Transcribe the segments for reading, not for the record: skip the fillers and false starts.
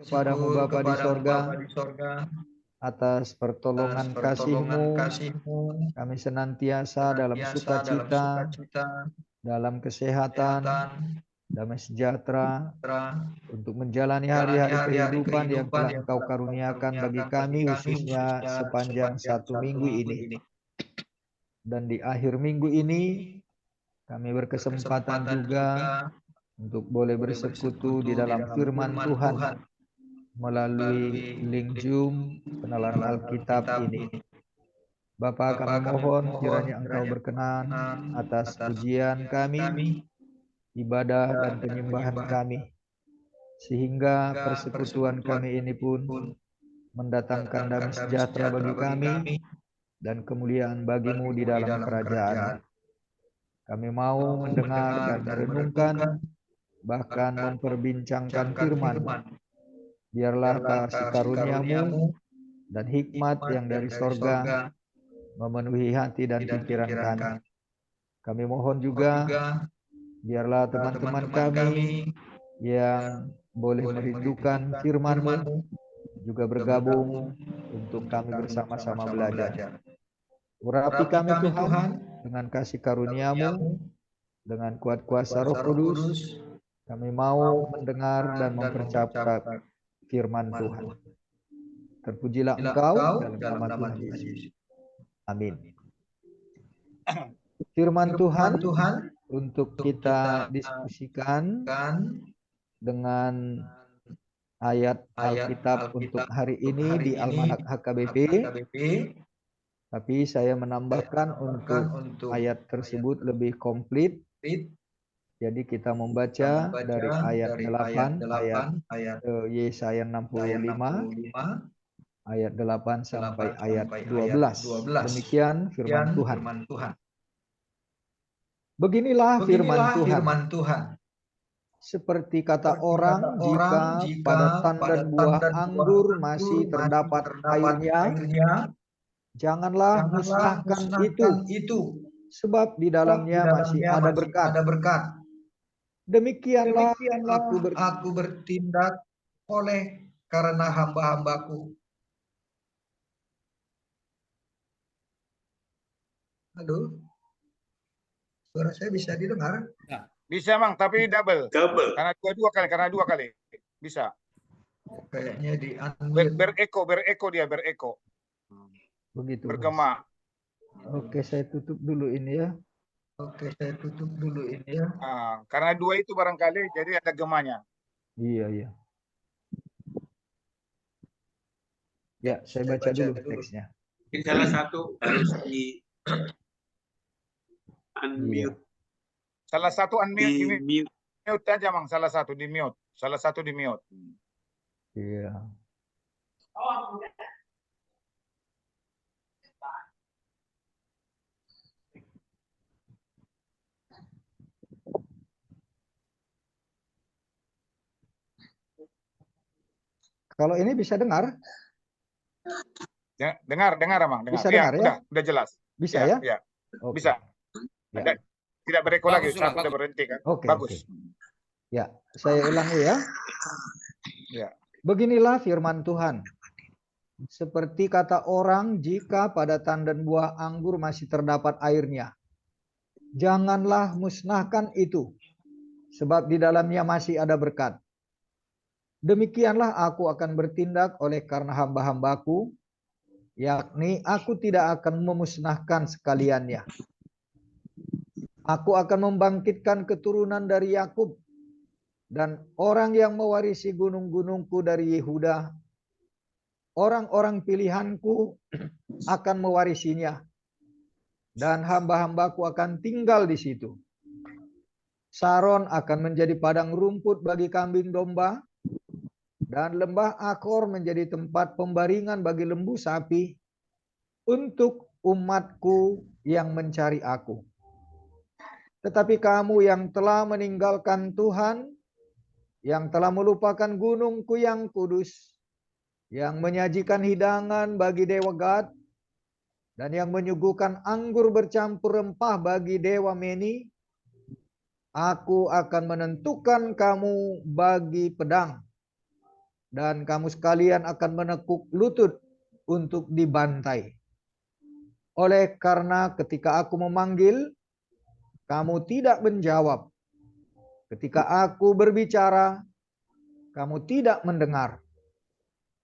kepadamu Bapa di sorga, atas pertolongan kasih-Mu, kami senantiasa dalam sukacita, dalam kesehatan, damai sejahtera, untuk menjalani hari-hari kehidupan yang telah Engkau karuniakan bagi kami, khususnya sepanjang 1 minggu ini. Dan di akhir minggu ini, kami berkesempatan juga untuk boleh bersekutu di dalam firman Tuhan melalui link Zoom penalaran Alkitab ini. Bapa, kami mohon kiranya Engkau berkenan atas pujian kami, ibadah dan penyembahan kami, sehingga persekutuan kami ini pun mendatangkan damai sejahtera bagi kami dan kemuliaan bagi-Mu di dalam kerajaan. Kami mau mendengar dan merenungkan, bahkan memperbincangkan firman. Biarlah kasih karunia-Mu dan hikmat yang dari sorga memenuhi hati dan pikiran kami. Kami mohon juga, biarlah teman-teman kami yang boleh merindukan firman-Mu juga bergabung untuk kami bersama-sama belajar. Urapi kami Tuhan dengan kasih karunia-Mu, dengan kuat kuasa Roh Kudus. Kami mau mendengar dan mempercapkan firman Tuhan. Terpujilah Engkau dalam nama Tuhan Yesus. Amin. Firman Tuhan untuk kita diskusikan dengan ayat Alkitab untuk hari ini di Almanak HKBP. Tapi saya menambahkan untuk ayat tersebut lebih komplit. Jadi kita membaca dari ayat 8, ayat Yesaya 65, ayat 8 sampai ayat 12. Demikian firman Tuhan. Beginilah firman Tuhan. Seperti kata orang, jika pada tandan buah anggur masih terdapat airnya, janganlah musnahkan itu, sebab di dalamnya masih ada berkat. Demikianlah aku bertindak oleh karena hamba-hambaku. Aduh, suara saya bisa didengar? Bisa, Mang, tapi double. Karena dua kali. Bisa. Kayaknya di bereko dia. Begitu. Bergema. Oke, saya tutup dulu ini ya. Karena dua itu barangkali jadi ada gemanya. Iya. Ya, saya baca dulu teksnya. Ini salah satu harus di unmute. Salah satu unmute. Di mute aja, Mang. Salah satu di mute. Iya. Kalau ini bisa dengar? Ya, dengar, Mang. Bisa dengar ya? Udah jelas. Bisa ya? Ya. Okay. Bisa. Ya. Tidak bereko lagi, saya sudah berhenti kan. Bagus. Ya, saya ulangi ya. Ya. Beginilah firman Tuhan. Seperti kata orang, jika pada tandan buah anggur masih terdapat airnya, janganlah musnahkan itu, sebab di dalamnya masih ada berkat. Demikianlah aku akan bertindak oleh karena hamba-hambaku, yakni aku tidak akan memusnahkan sekaliannya. Aku akan membangkitkan keturunan dari Yakub, dan orang yang mewarisi gunung-gunungku dari Yehuda. Orang-orang pilihanku akan mewarisinya, dan hamba-hambaku akan tinggal di situ. Saron akan menjadi padang rumput bagi kambing domba, dan lembah Akor menjadi tempat pembaringan bagi lembu sapi, untuk umatku yang mencari aku. Tetapi kamu yang telah meninggalkan Tuhan, yang telah melupakan gunungku yang kudus, yang menyajikan hidangan bagi dewa Gad, dan yang menyuguhkan anggur bercampur rempah bagi dewa Meni, aku akan menentukan kamu bagi pedang, dan kamu sekalian akan menekuk lutut untuk dibantai. Oleh karena ketika aku memanggil, kamu tidak menjawab. Ketika aku berbicara, kamu tidak mendengar.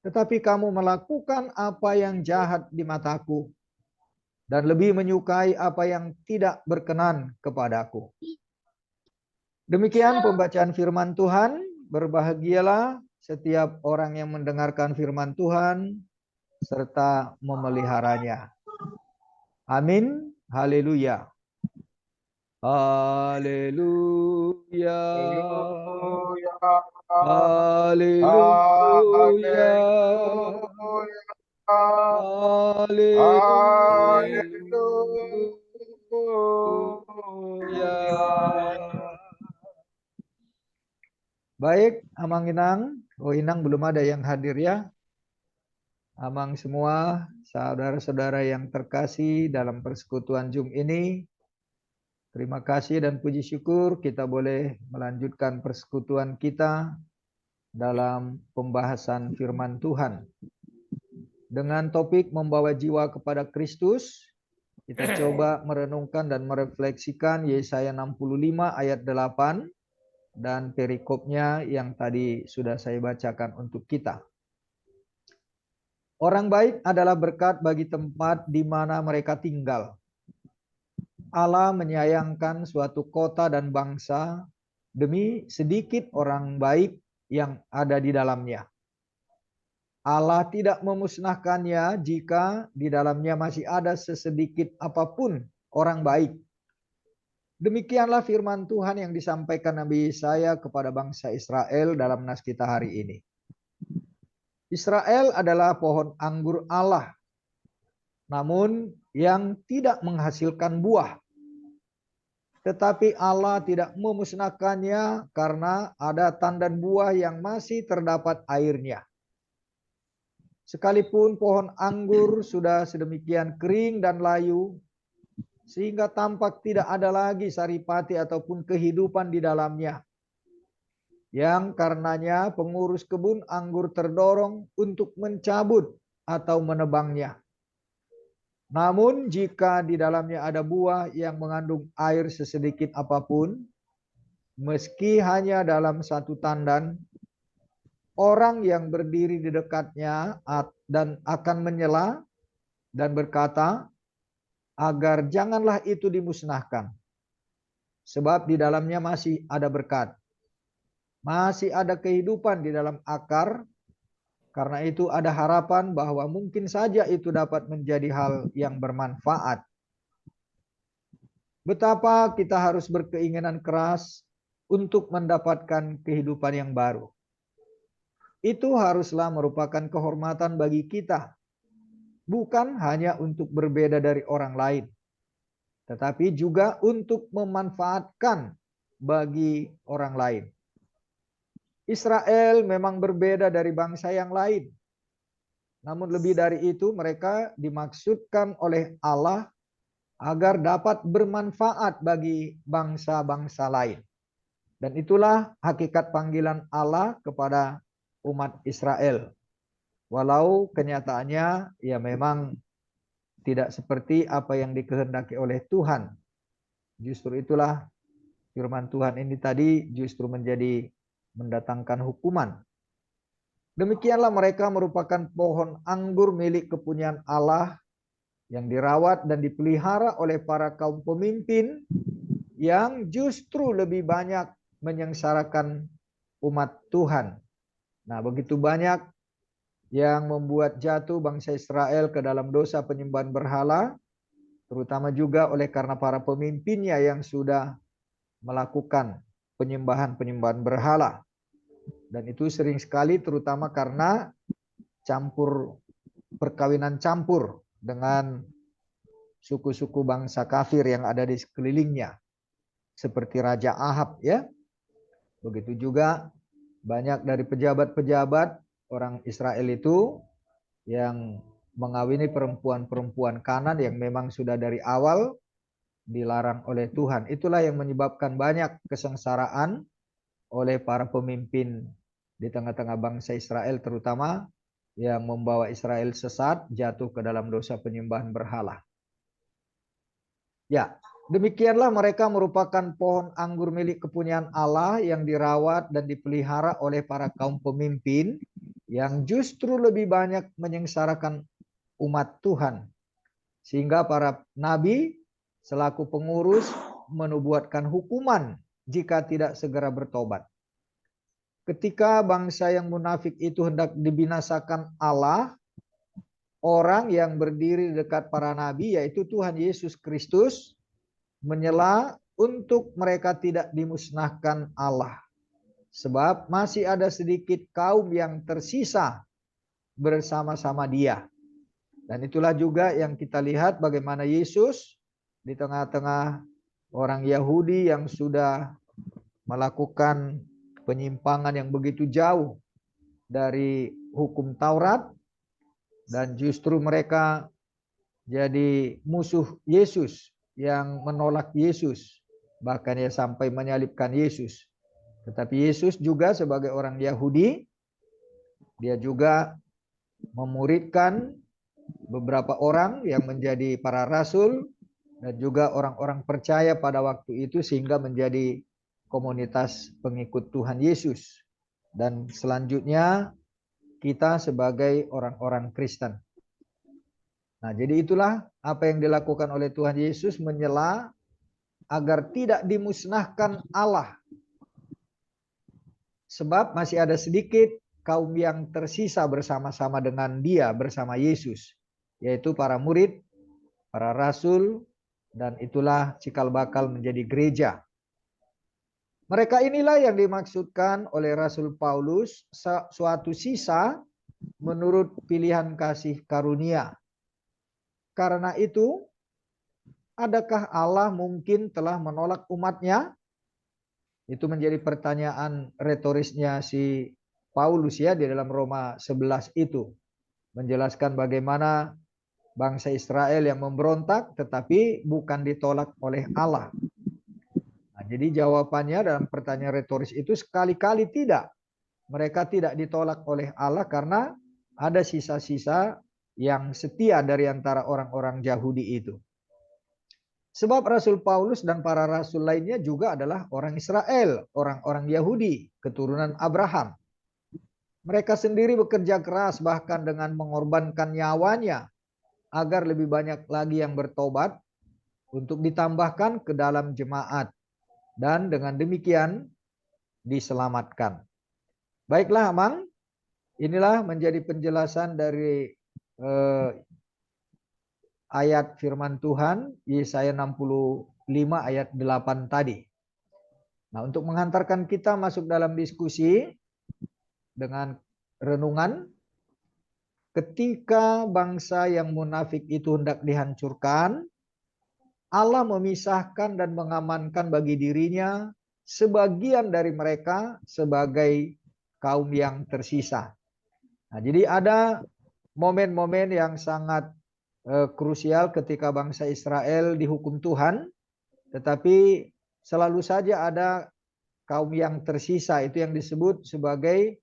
Tetapi kamu melakukan apa yang jahat di mataku, dan lebih menyukai apa yang tidak berkenan kepadaku. Demikian pembacaan firman Tuhan. Berbahagialah setiap orang yang mendengarkan firman Tuhan serta memeliharanya. Amin. Haleluya. Haleluya. Haleluya. Haleluya. Baik, Amang Inang. Oh, Inang belum ada yang hadir ya. Amang semua, saudara-saudara yang terkasih dalam persekutuan Zoom ini, terima kasih dan puji syukur kita boleh melanjutkan persekutuan kita dalam pembahasan firman Tuhan. Dengan topik membawa jiwa kepada Kristus, kita coba merenungkan dan merefleksikan Yesaya 65 ayat 8 dan perikopnya yang tadi sudah saya bacakan untuk kita. Orang baik adalah berkat bagi tempat di mana mereka tinggal. Allah menyayangkan suatu kota dan bangsa demi sedikit orang baik yang ada di dalamnya. Allah tidak memusnahkannya jika di dalamnya masih ada sesedikit apapun orang baik. Demikianlah firman Tuhan yang disampaikan Nabi Yesaya kepada bangsa Israel dalam nas kita hari ini. Israel adalah pohon anggur Allah, namun yang tidak menghasilkan buah. Tetapi Allah tidak memusnahkannya karena ada tandan buah yang masih terdapat airnya. Sekalipun pohon anggur sudah sedemikian kering dan layu, sehingga tampak tidak ada lagi saripati ataupun kehidupan di dalamnya, yang karenanya pengurus kebun anggur terdorong untuk mencabut atau menebangnya. Namun jika di dalamnya ada buah yang mengandung air sesedikit apapun, meski hanya dalam satu tandan, orang yang berdiri di dekatnya dan akan menyela dan berkata, agar janganlah itu dimusnahkan. Sebab di dalamnya masih ada berkat. Masih ada kehidupan di dalam akar. Karena itu ada harapan bahwa mungkin saja itu dapat menjadi hal yang bermanfaat. Betapa kita harus berkeinginan keras untuk mendapatkan kehidupan yang baru. Itu haruslah merupakan kehormatan bagi kita. Bukan hanya untuk berbeda dari orang lain, tetapi juga untuk memanfaatkan bagi orang lain. Israel memang berbeda dari bangsa yang lain. Namun lebih dari itu, mereka dimaksudkan oleh Allah agar dapat bermanfaat bagi bangsa-bangsa lain. Dan itulah hakikat panggilan Allah kepada umat Israel. Walau kenyataannya ya memang tidak seperti apa yang dikehendaki oleh Tuhan. Justru itulah firman Tuhan ini tadi justru menjadi mendatangkan hukuman. Demikianlah mereka merupakan pohon anggur milik kepunyaan Allah yang dirawat dan dipelihara oleh para kaum pemimpin yang justru lebih banyak menyengsarakan umat Tuhan. Nah, begitu banyak yang membuat jatuh bangsa Israel ke dalam dosa penyembahan berhala, terutama juga oleh karena para pemimpinnya yang sudah melakukan penyembahan-penyembahan berhala. Dan itu sering sekali terutama karena perkawinan campur dengan suku-suku bangsa kafir yang ada di sekelilingnya. Seperti Raja Ahab ya. Begitu juga banyak dari pejabat-pejabat orang Israel itu yang mengawini perempuan-perempuan Kanan yang memang sudah dari awal dilarang oleh Tuhan. Itulah yang menyebabkan banyak kesengsaraan oleh para pemimpin di tengah-tengah bangsa Israel, terutama yang membawa Israel sesat, jatuh ke dalam dosa penyembahan berhala. Ya, demikianlah mereka merupakan pohon anggur milik kepunyaan Allah yang dirawat dan dipelihara oleh para kaum pemimpin yang justru lebih banyak menyengsarakan umat Tuhan. Sehingga para nabi selaku pengurus menubuatkan hukuman jika tidak segera bertobat. Ketika bangsa yang munafik itu hendak dibinasakan Allah, orang yang berdiri dekat para nabi, yaitu Tuhan Yesus Kristus, menyela untuk mereka tidak dimusnahkan Allah. Sebab masih ada sedikit kaum yang tersisa bersama-sama Dia. Dan itulah juga yang kita lihat bagaimana Yesus di tengah-tengah orang Yahudi yang sudah melakukan penyimpangan yang begitu jauh dari hukum Taurat, dan justru mereka jadi musuh Yesus, yang menolak Yesus, bahkan ya sampai menyalibkan Yesus. Tetapi Yesus juga sebagai orang Yahudi, dia juga memuridkan beberapa orang yang menjadi para rasul dan juga orang-orang percaya pada waktu itu, sehingga menjadi komunitas pengikut Tuhan Yesus. Dan selanjutnya kita sebagai orang-orang Kristen. Nah, jadi itulah apa yang dilakukan oleh Tuhan Yesus, menyela agar tidak dimusnahkan Allah. Sebab masih ada sedikit kaum yang tersisa bersama-sama dengan Dia, bersama Yesus, yaitu para murid, para rasul, dan itulah cikal bakal menjadi gereja. Mereka inilah yang dimaksudkan oleh Rasul Paulus suatu sisa menurut pilihan kasih karunia. Karena itu, adakah Allah mungkin telah menolak umatnya? Itu menjadi pertanyaan retorisnya si Paulus ya di dalam Roma 11 itu. Menjelaskan bagaimana bangsa Israel yang memberontak tetapi bukan ditolak oleh Allah. Nah, jadi jawabannya dalam pertanyaan retoris itu sekali-kali tidak. Mereka tidak ditolak oleh Allah karena ada sisa-sisa yang setia dari antara orang-orang Yahudi itu. Sebab Rasul Paulus dan para rasul lainnya juga adalah orang Israel, orang-orang Yahudi, keturunan Abraham. Mereka sendiri bekerja keras bahkan dengan mengorbankan nyawanya agar lebih banyak lagi yang bertobat untuk ditambahkan ke dalam jemaat. Dan dengan demikian diselamatkan. Baiklah Amang, inilah menjadi penjelasan dari ayat firman Tuhan Yesaya 65 ayat 8 tadi. Nah, untuk menghantarkan kita masuk dalam diskusi dengan renungan, ketika bangsa yang munafik itu hendak dihancurkan, Allah memisahkan dan mengamankan bagi dirinya sebagian dari mereka sebagai kaum yang tersisa. Nah, jadi ada momen-momen yang sangat krusial ketika bangsa Israel dihukum Tuhan, tetapi selalu saja ada kaum yang tersisa, itu yang disebut sebagai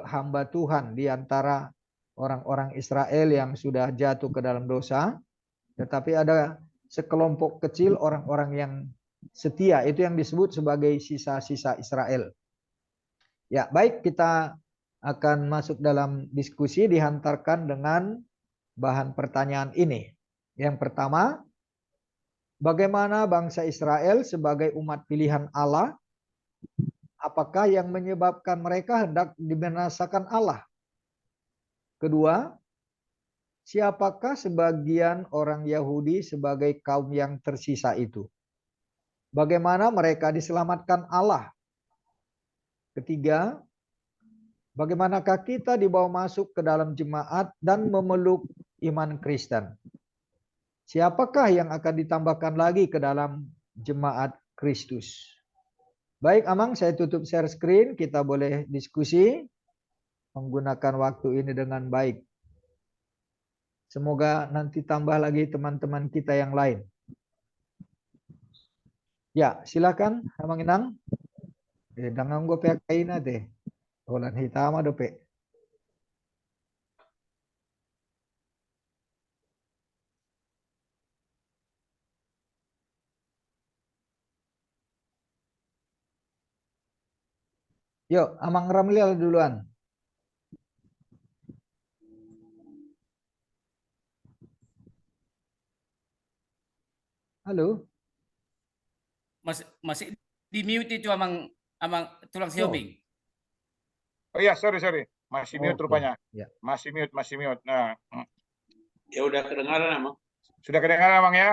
hamba Tuhan di antara orang-orang Israel yang sudah jatuh ke dalam dosa, tetapi ada sekelompok kecil orang-orang yang setia, itu yang disebut sebagai sisa-sisa Israel. Ya, baik, kita akan masuk dalam diskusi dihantarkan dengan bahan pertanyaan ini. Yang pertama, bagaimana bangsa Israel sebagai umat pilihan Allah, apakah yang menyebabkan mereka hendak dibinasakan Allah? Kedua, siapakah sebagian orang Yahudi sebagai kaum yang tersisa itu? Bagaimana mereka diselamatkan Allah? Ketiga, bagaimanakah kita dibawa masuk ke dalam jemaat dan memeluk iman Kristen? Siapakah yang akan ditambahkan lagi ke dalam jemaat Kristus? Baik Amang, saya tutup share screen, kita boleh diskusi menggunakan waktu ini dengan baik. Semoga nanti tambah lagi teman-teman kita yang lain. Ya, silakan Amang Inang. Dangan gue pakai teh. Bulan hitam ada pe. Yuk, Amang Ramlial duluan. Halo. Masih di mute itu Amang Tulang Oh. Siobing. Oh iya, sorry. Masih mute Oke, rupanya. ya. Masih mute. Nah, Ya udah kedengaran, Amang. sudah kedengaran, Bang ya?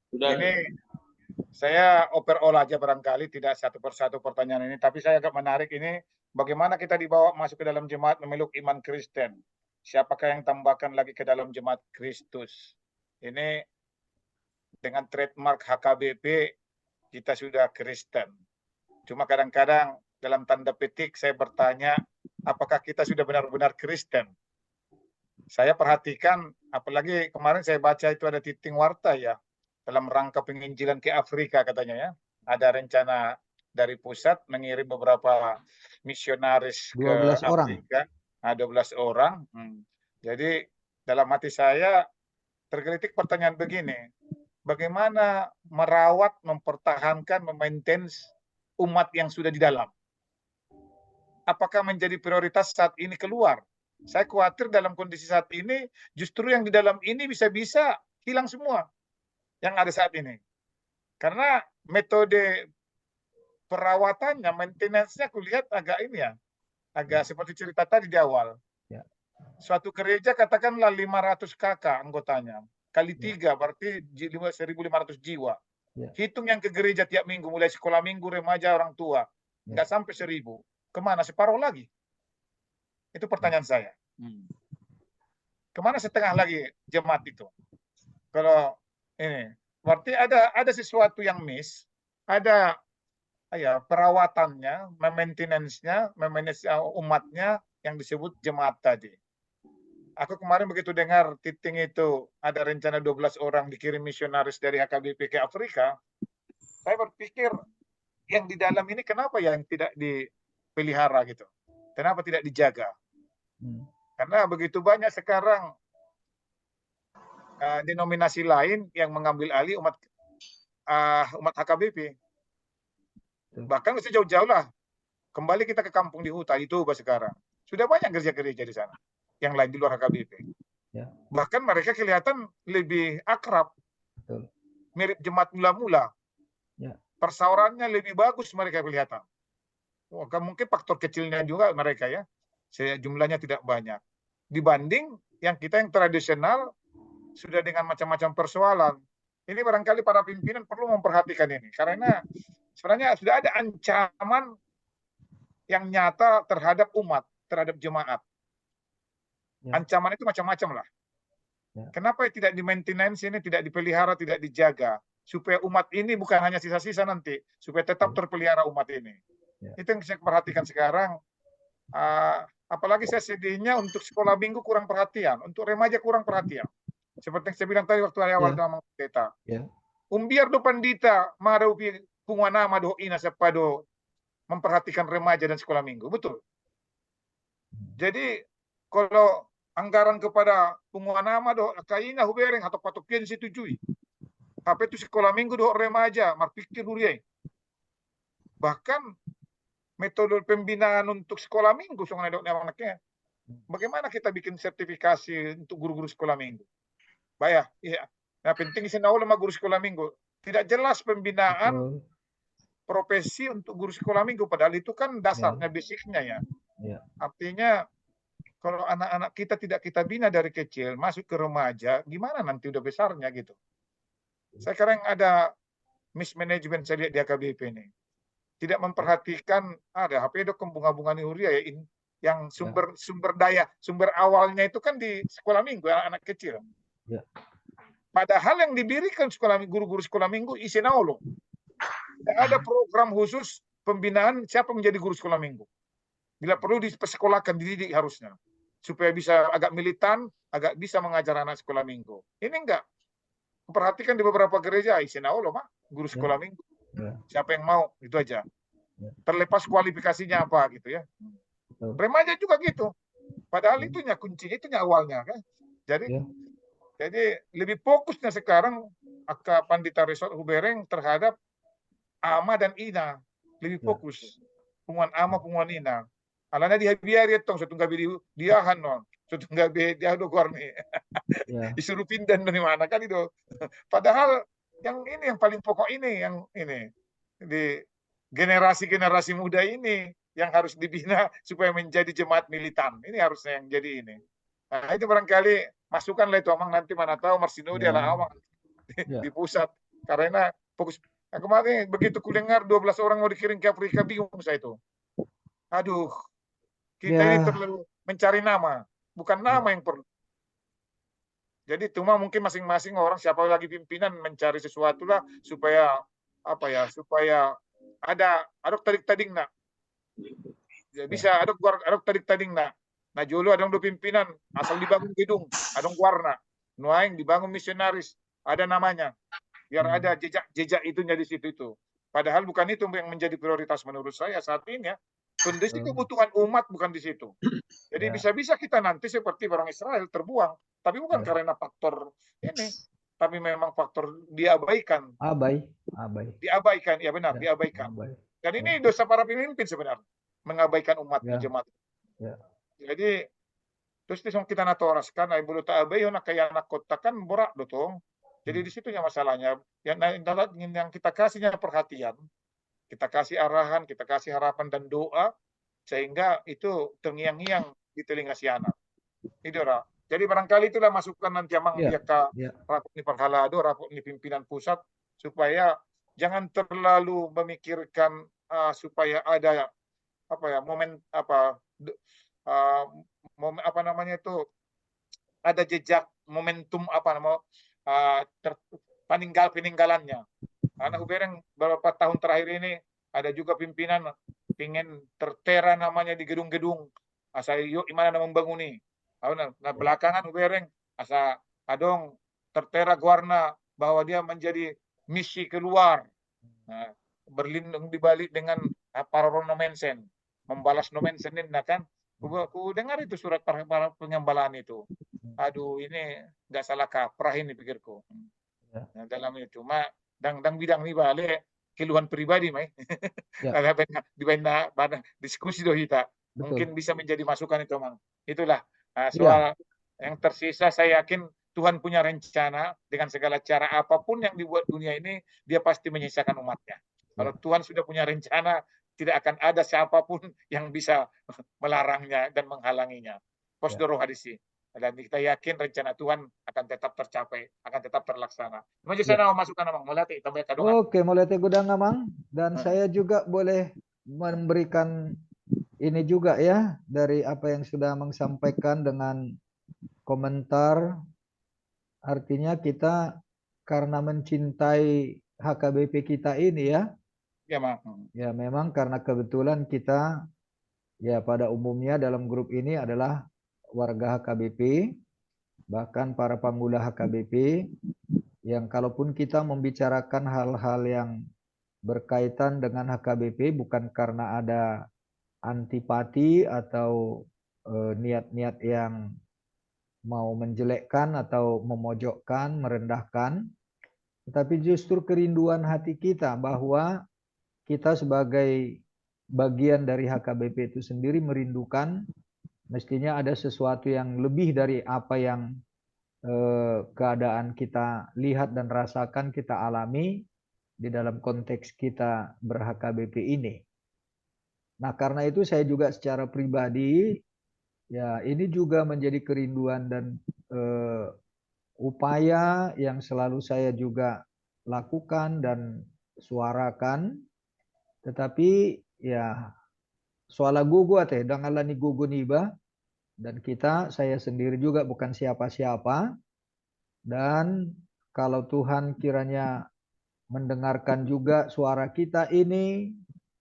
Sudah. Ini saya overall aja barangkali, tidak satu persatu pertanyaan ini, tapi saya agak menarik ini, bagaimana kita dibawa masuk ke dalam jemaat memeluk iman Kristen. Siapakah yang tambahkan lagi ke dalam jemaat Kristus? Ini dengan trademark HKBP, kita sudah Kristen. Cuma kadang-kadang dalam tanda petik saya bertanya, apakah kita sudah benar-benar Kristen? Saya perhatikan, apalagi kemarin saya baca itu ada titik warta ya, dalam rangka penginjilan ke Afrika katanya ya. Ada rencana dari pusat mengirim beberapa misionaris ke 12 orang. Afrika. 12 orang. Jadi dalam hati saya tergelitik pertanyaan begini, bagaimana merawat, mempertahankan, memaintain umat yang sudah di dalam? Apakah menjadi prioritas saat ini keluar? Saya khawatir dalam kondisi saat ini, justru yang di dalam ini bisa-bisa hilang semua yang ada saat ini. Karena metode perawatannya, maintenance-nya kulihat agak ini ya, agak seperti cerita tadi di awal. Ya. Suatu gereja katakanlah 500 kakak anggotanya, kali 3 berarti 1.500 jiwa. Ya. Hitung yang ke gereja tiap minggu, mulai sekolah minggu, remaja, orang tua. Nggak sampai 1.000. Kemana? Separuh lagi. Itu pertanyaan saya. Kemana setengah lagi jemaat itu? Kalau ini, berarti ada sesuatu yang miss, ada ya perawatannya, maintenance-nya, memanage umatnya yang disebut jemaat tadi. Aku kemarin begitu dengar titik itu ada rencana 12 orang dikirim misionaris dari HKBP ke Afrika, saya berpikir yang di dalam ini kenapa yang tidak dipelihara gitu? Kenapa tidak dijaga? Karena begitu banyak sekarang denominasi lain yang mengambil alih umat HKBP. Bahkan bisa jauh-jauh lah. Kembali kita ke kampung di hutan itu sekarang. Sudah banyak gereja-gereja di sana. Yang lain di luar HKBP. Ya. Bahkan mereka kelihatan lebih akrab. Betul. Mirip jemaat mula-mula. Ya. Persaurannya lebih bagus mereka kelihatan. Mungkin faktor kecilnya juga mereka ya. Jumlahnya tidak banyak. Dibanding yang kita yang tradisional sudah dengan macam-macam persoalan. Ini barangkali para pimpinan perlu memperhatikan ini. Karena sebenarnya sudah ada ancaman yang nyata terhadap umat, terhadap jemaat. Ya. Ancaman itu macam-macam lah. Ya. Kenapa tidak di-maintenance ini, tidak dipelihara, tidak dijaga? Supaya umat ini bukan hanya sisa-sisa nanti, supaya tetap terpelihara umat ini. Ya. Itu yang saya perhatikan sekarang. Apalagi saya sedihnya untuk sekolah minggu kurang perhatian, untuk remaja kurang perhatian. Seperti yang saya bilang tadi waktu awal sama kita. Umbiar do pandita, marupi punganama do ina sepado memperhatikan remaja dan sekolah minggu, betul. Jadi kalau anggaran kepada punganama do kaina hubereng atau patokin setujui. Tapi itu sekolah minggu do remaja, marpikir huriai. Bahkan metode pembinaan untuk sekolah minggu anaknya. Bagaimana kita bikin sertifikasi untuk guru-guru sekolah minggu? Bayar, iya. Nah, penting sinau sama guru sekolah minggu. Tidak jelas pembinaan profesi untuk guru sekolah minggu, padahal itu kan dasarnya, basicnya ya. Artinya kalau anak-anak kita tidak kita bina dari kecil, masuk ke remaja, gimana nanti udah besarnya gitu. Sekarang ada mismanagement saya lihat di AKBP ini. Tidak memperhatikan ada HP dok bunga-bunga Huria ya, yang sumber daya, sumber awalnya itu kan di sekolah minggu anak kecil. Ya. Padahal yang didirikan guru-guru sekolah minggu isinaulo. Tidak ada program khusus pembinaan siapa menjadi guru sekolah minggu. Bila perlu disekolahkan, dididik harusnya. Supaya bisa agak militan, agak bisa mengajar anak sekolah minggu. Ini enggak. Perhatikan di beberapa gereja isinaulo mah guru sekolah minggu. Siapa yang mau, itu aja. Terlepas kualifikasinya apa gitu ya. Betul. Remaja juga gitu. Padahal itunya kuncinya, itunya awalnya kan. Jadi Ya. jadi lebih fokusnya sekarang Aka Pandita Resort Hubereng terhadap ama dan ina. Lebih Ya. fokus. Punguan ama, punguan ina. Alana dia biar tong setunggal diahan non. Setunggal dia do gorni. Ya. Disuruh pindah dari mana kan itu. Padahal yang ini yang paling pokok ini yang ini di generasi-generasi muda ini yang harus dibina supaya menjadi jemaat militan. Ini harusnya yang jadi ini. Nah, itu barangkali masukkanlah itu Amang, nanti mana tahu Marsino dia lah Ya. Amang Ya. di pusat. Karena fokus. Nah, kemarin begitu kudengar 12 orang mau dikirim ke Afrika, bingung saya itu. Aduh, kita ini Ya. terlalu mencari nama, bukan nama yang perlu. Jadi cuma mungkin masing-masing orang siapa lagi pimpinan mencari sesuatu lah supaya apa ya, supaya ada tarik-taring nak. Ya, bisa ada tarik-taring nak. Nah julu ada pimpinan asal dibangun gedung, ada warna. Nuaing dibangun misionaris, ada namanya. Biar ada jejak itunya di situ itu. Padahal bukan itu yang menjadi prioritas menurut saya saat ini ya. Kondisi kebutuhan umat bukan di situ. Jadi Ya. bisa-bisa kita nanti seperti orang Israel terbuang, tapi bukan Ya. karena faktor ini, tapi memang faktor diabaikan. Abai. Diabaikan, ya benar, Ya. diabaikan. Abai. Dan ini dosa para pemimpin sebenarnya, mengabaikan umatnya Ya. jemaat. Ya. Jadi terus kita natoraskan, ay bulu ta abay nak kaya nakota kan borak dotong. Jadi di situnya masalahnya. Yang kita kasihnya perhatian, kita kasih arahan, kita kasih harapan dan doa, sehingga itu terngiang-ngiang di telinga si anak. Itu lah. Jadi barangkali itulah masukan nanti Amang Ya. dia ke Ya. rapor ini Perhalado, rapor ini pimpinan pusat, supaya jangan terlalu memikirkan supaya ada apa ya momen apa namanya itu ada jejak momentum apa namanya peninggalannya. Karena Hubereng beberapa tahun terakhir ini ada juga pimpinan ingin tertera namanya di gedung-gedung. Asa yuk gimana membanguni. Nah belakangan Hubereng asa adong tertera guarna bahwa dia menjadi misi keluar. Nah, berlindung di balik dengan para nomensen, membalas nomensen ini, nah kan aku dengar itu surat para pengembalaan itu. Aduh, ini nggak salah kaprah ini pikirku. Ya. Nah, dalam itu cuma dang bidang ini balik keluhan pribadi mai. Ya. Di benda diskusi doh kita. Betul. Mungkin bisa menjadi masukan itu, Mang. Itulah Ya. soal yang tersisa saya yakin Tuhan punya rencana dengan segala cara apapun yang dibuat dunia ini, dia pasti menyisakan umatnya. Kalau Tuhan sudah punya rencana, tidak akan ada siapapun yang bisa melarangnya dan menghalanginya. Posdoro hadisi. Dan kita yakin rencana Tuhan akan tetap tercapai, akan tetap terlaksana. Maju Ya. sana masukan Amang, melatih tambah kadungan. Oke, mulai tegudang Amang. Dan saya juga boleh memberikan ini juga ya dari apa yang sudah Amang sampaikan dengan komentar. Artinya kita karena mencintai HKBP kita ini ya. Ya, Mang. Ya memang karena kebetulan kita ya pada umumnya dalam grup ini adalah warga HKBP, bahkan para pemuda HKBP yang kalaupun kita membicarakan hal-hal yang berkaitan dengan HKBP bukan karena ada antipati atau niat-niat yang mau menjelekkan atau memojokkan, merendahkan, tetapi justru kerinduan hati kita bahwa kita sebagai bagian dari HKBP itu sendiri merindukan mestinya ada sesuatu yang lebih dari apa yang keadaan kita lihat dan rasakan, kita alami di dalam konteks kita ber-HKBP ini. Nah, karena itu saya juga secara pribadi ya ini juga menjadi kerinduan dan upaya yang selalu saya juga lakukan dan suarakan. Tetapi ya soal gugu teh dangalani gugu niba dan saya sendiri juga bukan siapa-siapa dan kalau Tuhan kiranya mendengarkan juga suara kita ini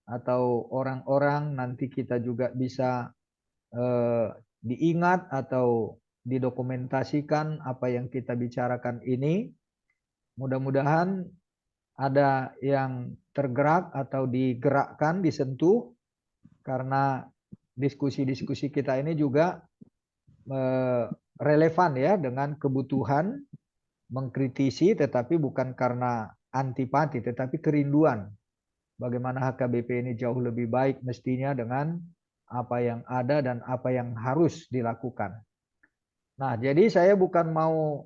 atau orang-orang nanti kita juga bisa diingat atau didokumentasikan apa yang kita bicarakan ini. Mudah-mudahan ada yang tergerak atau digerakkan, disentuh karena diskusi-diskusi kita ini juga relevan ya dengan kebutuhan mengkritisi, tetapi bukan karena antipati, tetapi kerinduan. Bagaimana HKBP ini jauh lebih baik mestinya dengan apa yang ada dan apa yang harus dilakukan. Nah, jadi saya bukan mau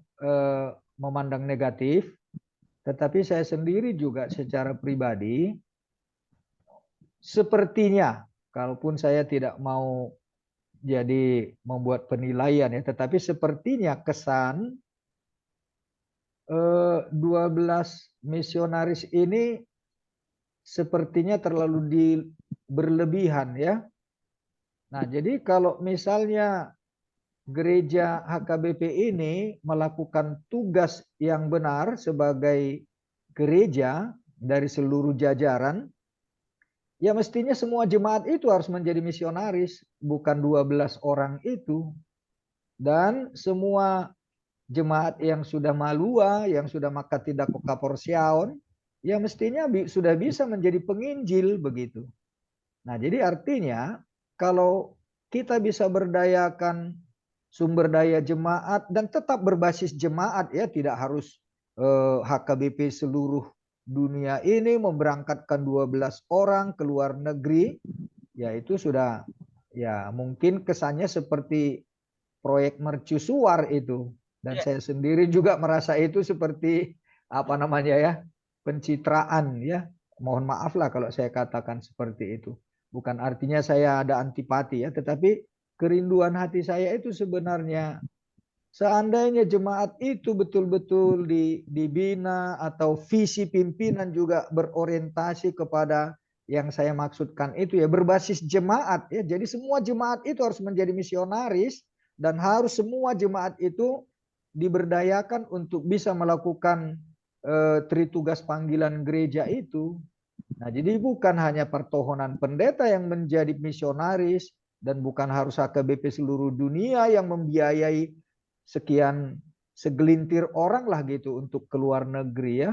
memandang negatif, tetapi saya sendiri juga secara pribadi sepertinya, kalaupun saya tidak mau jadi membuat penilaian ya, tetapi sepertinya kesan 12 misionaris ini sepertinya terlalu berlebihan ya. Nah, jadi kalau misalnya gereja HKBP ini melakukan tugas yang benar sebagai gereja dari seluruh jajaran, ya mestinya semua jemaat itu harus menjadi misionaris, bukan 12 orang itu. Dan semua jemaat yang sudah malua, yang sudah maka tidak kaporsiaon, ya mestinya sudah bisa menjadi penginjil begitu. Nah, jadi artinya kalau kita bisa berdayakan sumber daya jemaat dan tetap berbasis jemaat ya, tidak harus HKBP seluruh dunia ini memberangkatkan 12 orang ke luar negeri, ya itu sudah ya mungkin kesannya seperti proyek mercusuar itu. Dan saya sendiri juga merasa itu seperti apa namanya ya, pencitraan ya. Mohon maaf lah kalau saya katakan seperti itu. Bukan artinya saya ada antipati ya, tetapi kerinduan hati saya itu sebenarnya seandainya jemaat itu betul-betul dibina atau visi pimpinan juga berorientasi kepada yang saya maksudkan itu ya, berbasis jemaat ya. Jadi semua jemaat itu harus menjadi misionaris dan harus semua jemaat itu diberdayakan untuk bisa melakukan tritugas panggilan gereja itu. Nah, jadi bukan hanya pertohonan pendeta yang menjadi misionaris dan bukan harus HKBP seluruh dunia yang membiayai sekian segelintir orang lah gitu untuk keluar negeri ya.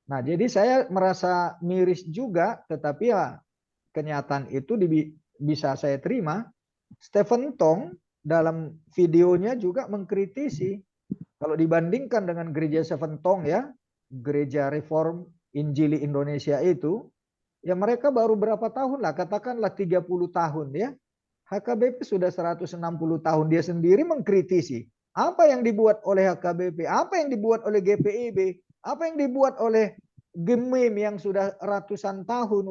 Nah, jadi saya merasa miris juga, tetapi ya kenyataan itu bisa saya terima. Stephen Tong dalam videonya juga mengkritisi kalau dibandingkan dengan gereja Stephen Tong ya, gereja Reform Injili Indonesia itu, ya mereka baru berapa tahun lah, katakanlah 30 tahun ya. HKBP sudah 160 tahun, dia sendiri mengkritisi apa yang dibuat oleh HKBP, apa yang dibuat oleh GPIB, apa yang dibuat oleh GEMIM yang sudah ratusan tahun,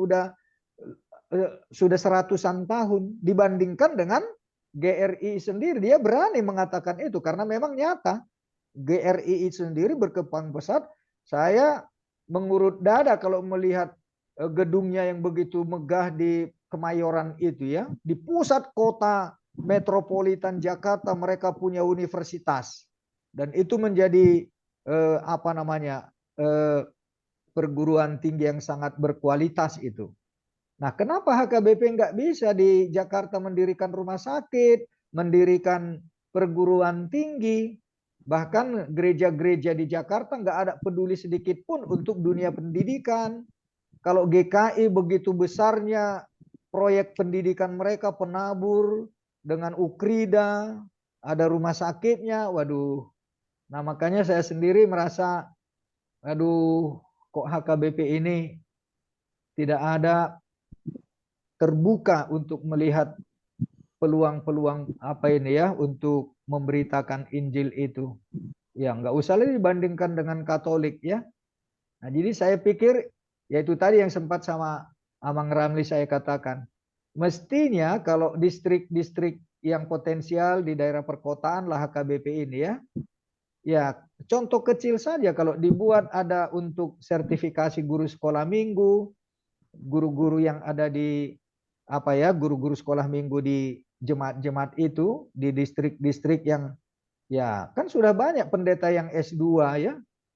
sudah seratusan tahun dibandingkan dengan GRI sendiri. Dia berani mengatakan itu karena memang nyata. GRI sendiri berkembang pesat. Saya mengurut dada kalau melihat gedungnya yang begitu megah di Kemayoran itu ya. Di pusat kota metropolitan Jakarta mereka punya universitas. Dan itu menjadi perguruan tinggi yang sangat berkualitas itu. Nah, kenapa HKBP nggak bisa di Jakarta mendirikan rumah sakit, mendirikan perguruan tinggi? Bahkan gereja-gereja di Jakarta nggak ada peduli sedikit pun untuk dunia pendidikan. Kalau GKI begitu besarnya proyek pendidikan mereka, penabur dengan Ukrida, ada rumah sakitnya, waduh. Nah, makanya saya sendiri merasa, aduh, kok HKBP ini tidak ada terbuka untuk melihat peluang-peluang apa ini ya untuk memberitakan Injil itu. Ya nggak usah lagi dibandingkan dengan Katolik ya. Nah jadi saya pikir yaitu tadi yang sempat sama Amang Ramli saya katakan. Mestinya kalau distrik-distrik yang potensial di daerah perkotaan lah HKBP ini ya. Ya contoh kecil saja kalau dibuat ada untuk sertifikasi guru sekolah minggu, guru-guru yang ada di guru-guru sekolah minggu di jemaat-jemaat itu di distrik-distrik yang ya kan sudah banyak pendeta yang S2 ya,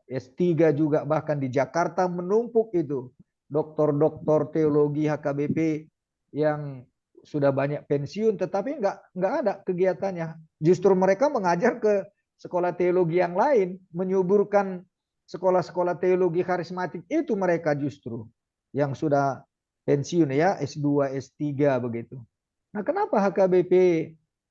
S3 juga bahkan di Jakarta menumpuk itu. Doktor-doktor teologi HKBP yang sudah banyak pensiun tetapi nggak ada kegiatannya. Justru mereka mengajar ke sekolah teologi yang lain, menyuburkan sekolah-sekolah teologi karismatik itu mereka justru yang sudah pensiun ya, S2, S3 begitu. Nah, kenapa HKBP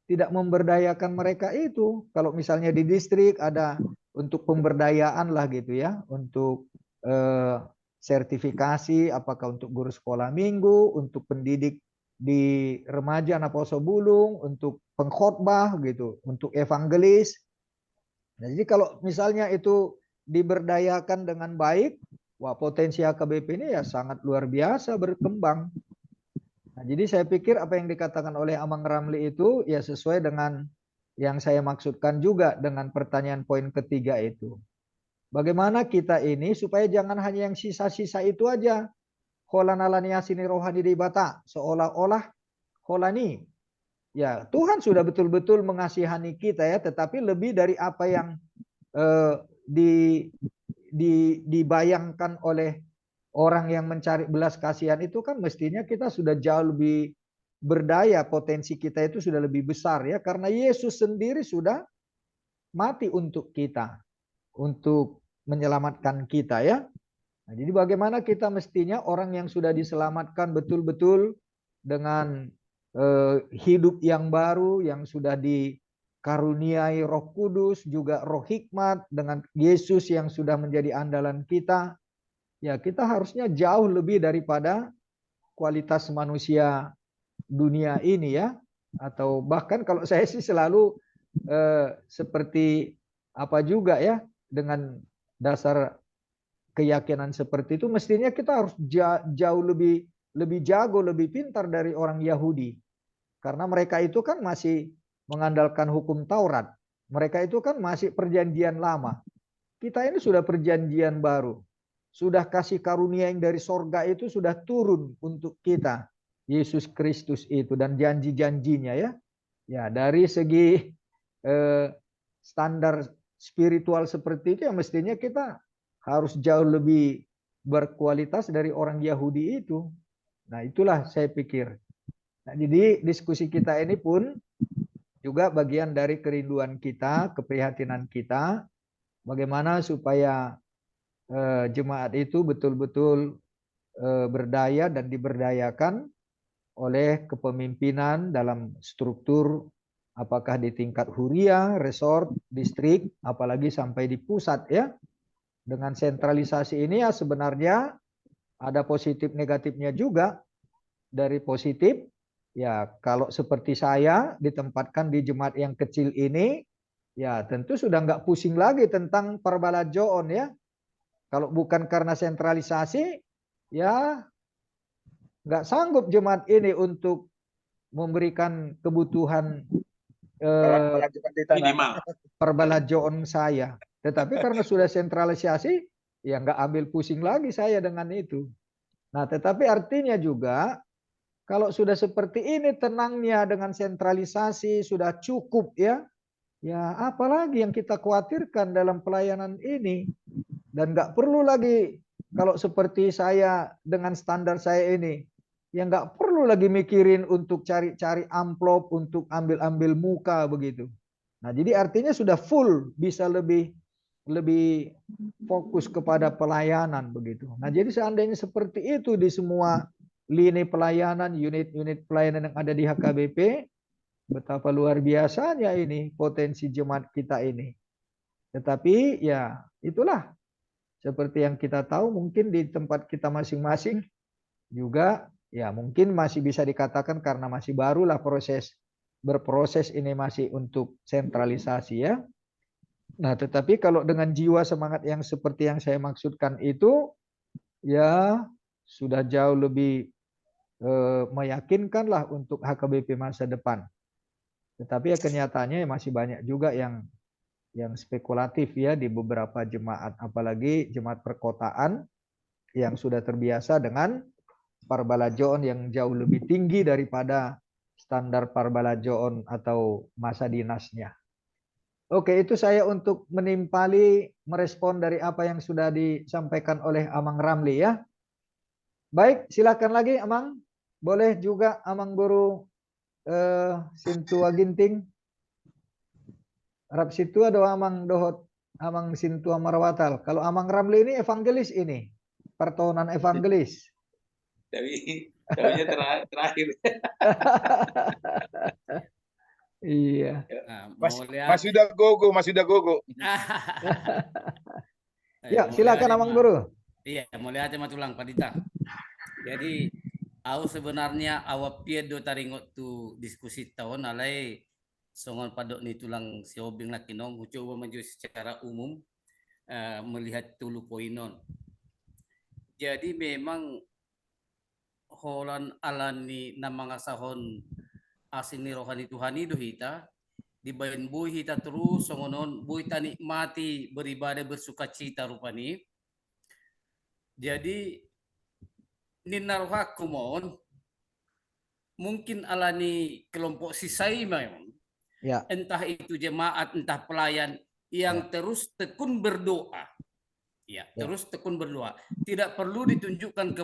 tidak memberdayakan mereka itu? Kalau misalnya di distrik ada untuk pemberdayaan lah gitu ya, untuk sertifikasi, apakah untuk guru sekolah minggu, untuk pendidik di remaja Naposo Bulung, untuk pengkhotbah gitu, untuk evangelis. Nah, jadi kalau misalnya itu diberdayakan dengan baik, wah potensi HKBP ini ya sangat luar biasa berkembang. Nah, jadi saya pikir apa yang dikatakan oleh Amang Ramli itu ya sesuai dengan yang saya maksudkan juga dengan pertanyaan poin ketiga itu. Bagaimana kita ini supaya jangan hanya yang sisa-sisa itu aja. Holanalania sini rohani di bata, seolah-olah holani. Ya, Tuhan sudah betul-betul mengasihani kita ya, tetapi lebih dari apa yang di dibayangkan oleh orang yang mencari belas kasihan itu kan mestinya kita sudah jauh lebih berdaya, potensi kita itu sudah lebih besar ya, karena Yesus sendiri sudah mati untuk kita, untuk menyelamatkan kita ya. Nah, jadi bagaimana kita mestinya orang yang sudah diselamatkan betul-betul dengan hidup yang baru, yang sudah dikaruniai Roh Kudus, juga Roh Hikmat, dengan Yesus yang sudah menjadi andalan kita. Ya, kita harusnya jauh lebih daripada kualitas manusia dunia ini ya. Atau bahkan kalau saya sih selalu seperti apa juga ya, dengan dasar keyakinan seperti itu mestinya kita harus jauh lebih jago, lebih pintar dari orang Yahudi. Karena mereka itu kan masih mengandalkan hukum Taurat. Mereka itu kan masih perjanjian lama. Kita ini sudah perjanjian baru. Sudah kasih karunia yang dari sorga itu sudah turun untuk kita. Yesus Kristus itu dan janji-janjinya ya. Ya, dari segi standar spiritual seperti itu ya mestinya kita harus jauh lebih berkualitas dari orang Yahudi itu. Nah, itulah saya pikir. Nah, jadi diskusi kita ini pun juga bagian dari kerinduan kita, keprihatinan kita, bagaimana supaya jemaat itu betul-betul berdaya dan diberdayakan oleh kepemimpinan dalam struktur, apakah di tingkat huria, resort, distrik, apalagi sampai di pusat ya. Dengan sentralisasi ini ya sebenarnya ada positif negatifnya juga. Dari positif, ya kalau seperti saya ditempatkan di jemaat yang kecil ini, ya tentu sudah nggak pusing lagi tentang perbalajoon ya. Kalau bukan karena sentralisasi, ya nggak sanggup jemaat ini untuk memberikan kebutuhan Minimal. perbalajoon saya. Tetapi karena sudah sentralisasi, ya nggak ambil pusing lagi saya dengan itu. Nah, tetapi artinya juga kalau sudah seperti ini tenangnya dengan sentralisasi sudah cukup ya. Ya apalagi yang kita khawatirkan dalam pelayanan ini. Dan nggak perlu lagi kalau seperti saya dengan standar saya ini. Ya nggak perlu lagi mikirin untuk cari-cari amplop, untuk ambil-ambil muka begitu. Nah jadi artinya sudah full, bisa lebih fokus kepada pelayanan begitu. Nah jadi seandainya seperti itu di semua lini pelayanan, unit-unit pelayanan yang ada di HKBP, betapa luar biasanya ini potensi jemaat kita ini. Tetapi ya itulah seperti yang kita tahu mungkin di tempat kita masing-masing juga ya mungkin masih bisa dikatakan karena masih barulah berproses ini masih untuk sentralisasi ya. Nah, tetapi kalau dengan jiwa semangat yang seperti yang saya maksudkan itu ya sudah jauh lebih meyakinkanlah untuk HKBP masa depan. Tetapi ya kenyataannya ya masih banyak juga yang spekulatif ya di beberapa jemaat, apalagi jemaat perkotaan yang sudah terbiasa dengan parbalajoon yang jauh lebih tinggi daripada standar parbalajoon atau masa dinasnya. Oke, itu saya untuk menimpali merespon dari apa yang sudah disampaikan oleh Amang Ramli ya. Baik, silakan lagi Amang. Boleh juga Amang Guru Sintua Ginting. Arab situ ada Amang Dohot, Amang Sintua Marwatal. Kalau Amang Ramli ini evangelis ini. Pertonan evangelis. Tapi Tahunya terakhir. Iya. Nah, Mas, mulai Mas sudah gogo, Mas sudah gogo. Ya, silakan Amang Guru. Iya, mulai aja matulang Padita. Jadi, aku sebenarnya awak piedo taringot tu diskusi tahun alai songon padok ni tulang si obing lakinong coba maju secara umum melihat tulu poinon. Jadi memang holan alani na mga sahon asin ni rohani Tuhan itu hita dibayin buhi hita terus songonon buhi ta nikmati beribadah bersukacita rupani. Jadi ninaruhaku mohon mungkin alani kelompok sisai memang Ya, entah itu jemaat entah pelayan yang terus tekun berdoa. Ya, terus tekun berdoa. Tidak perlu ditunjukkan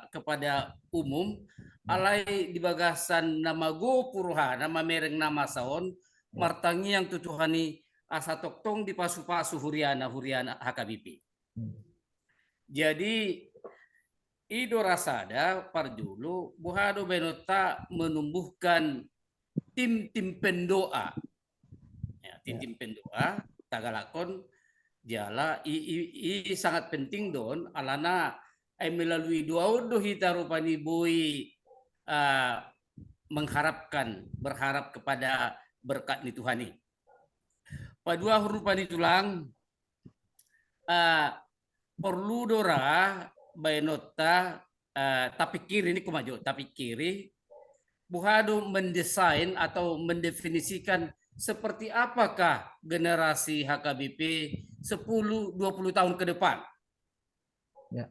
kepada umum alai di bagasan nama go puruha, nama mereng nama saon, martangi yang tutuhani asa toktong di pasu-pasu huriana HKBP. Jadi ido rasada parjulu buhado benota menumbuhkan tim-tim pendoa. Ya, tim-tim pendoa tagalakon jala i sangat penting don alana ay melalui doa do hita rupani boy berharap kepada berkat ni Tuhani. Padua rupani tulang perlu dora bayanota tapi kiri ini kumajo tapi kiri buhado mendesain atau mendefinisikan seperti apakah generasi HKBP 10-20 tahun ke depan. Ya.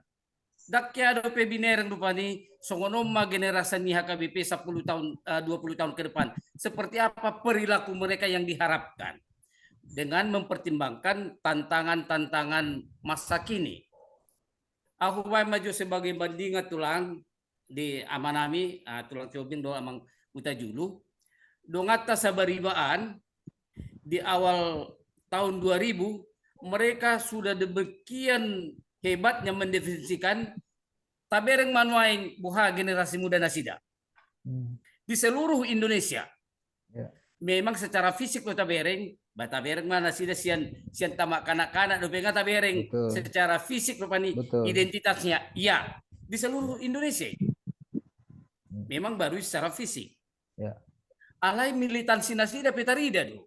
Dakyado pebinerang rupani songonoma generasi ni HKBP 10 tahun 20 tahun ke depan. Seperti apa perilaku mereka yang diharapkan dengan mempertimbangkan tantangan-tantangan masa kini. Aku maju sebagai bandingan tulang di amanami tulang cobing do amang utajulu dongata sabaribaan di awal tahun 2000 mereka sudah demikian hebatnya mendefinisikan tabereng manuaing buha generasi muda nasida di seluruh Indonesia. Memang secara fisik lo tabereng batabereng mana sida sian tamak kanak-kanak do penga tabereng secara fisik rupani identitasnya ya di seluruh Indonesia. Memang baru secara fisik. Ya. Alai militansi nasida petarida do.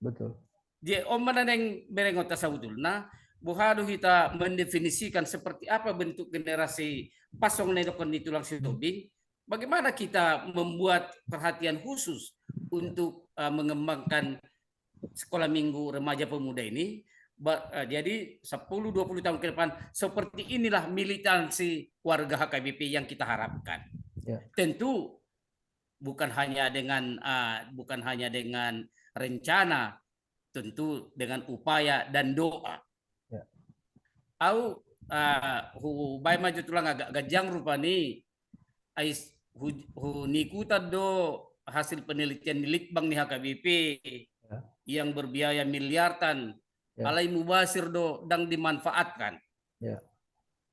Betul. Dia omanan yang berengot tasawudulna buhado kita mendefinisikan seperti apa bentuk generasi pasong nedokon di tulang situbing. Bagaimana kita membuat perhatian khusus untuk mengembangkan sekolah minggu remaja pemuda ini. Jadi 10-20 tahun ke depan seperti inilah militansi warga HKBP yang kita harapkan. Ya. Tentu bukan hanya dengan rencana, tentu dengan upaya dan doa. Ya. Au bai maju tulang agak gajang rupani nikuta do hasil penelitian di Litbang di HKBP yang berbiaya miliaran alai mubasir do dang dimanfaatkan. Ya.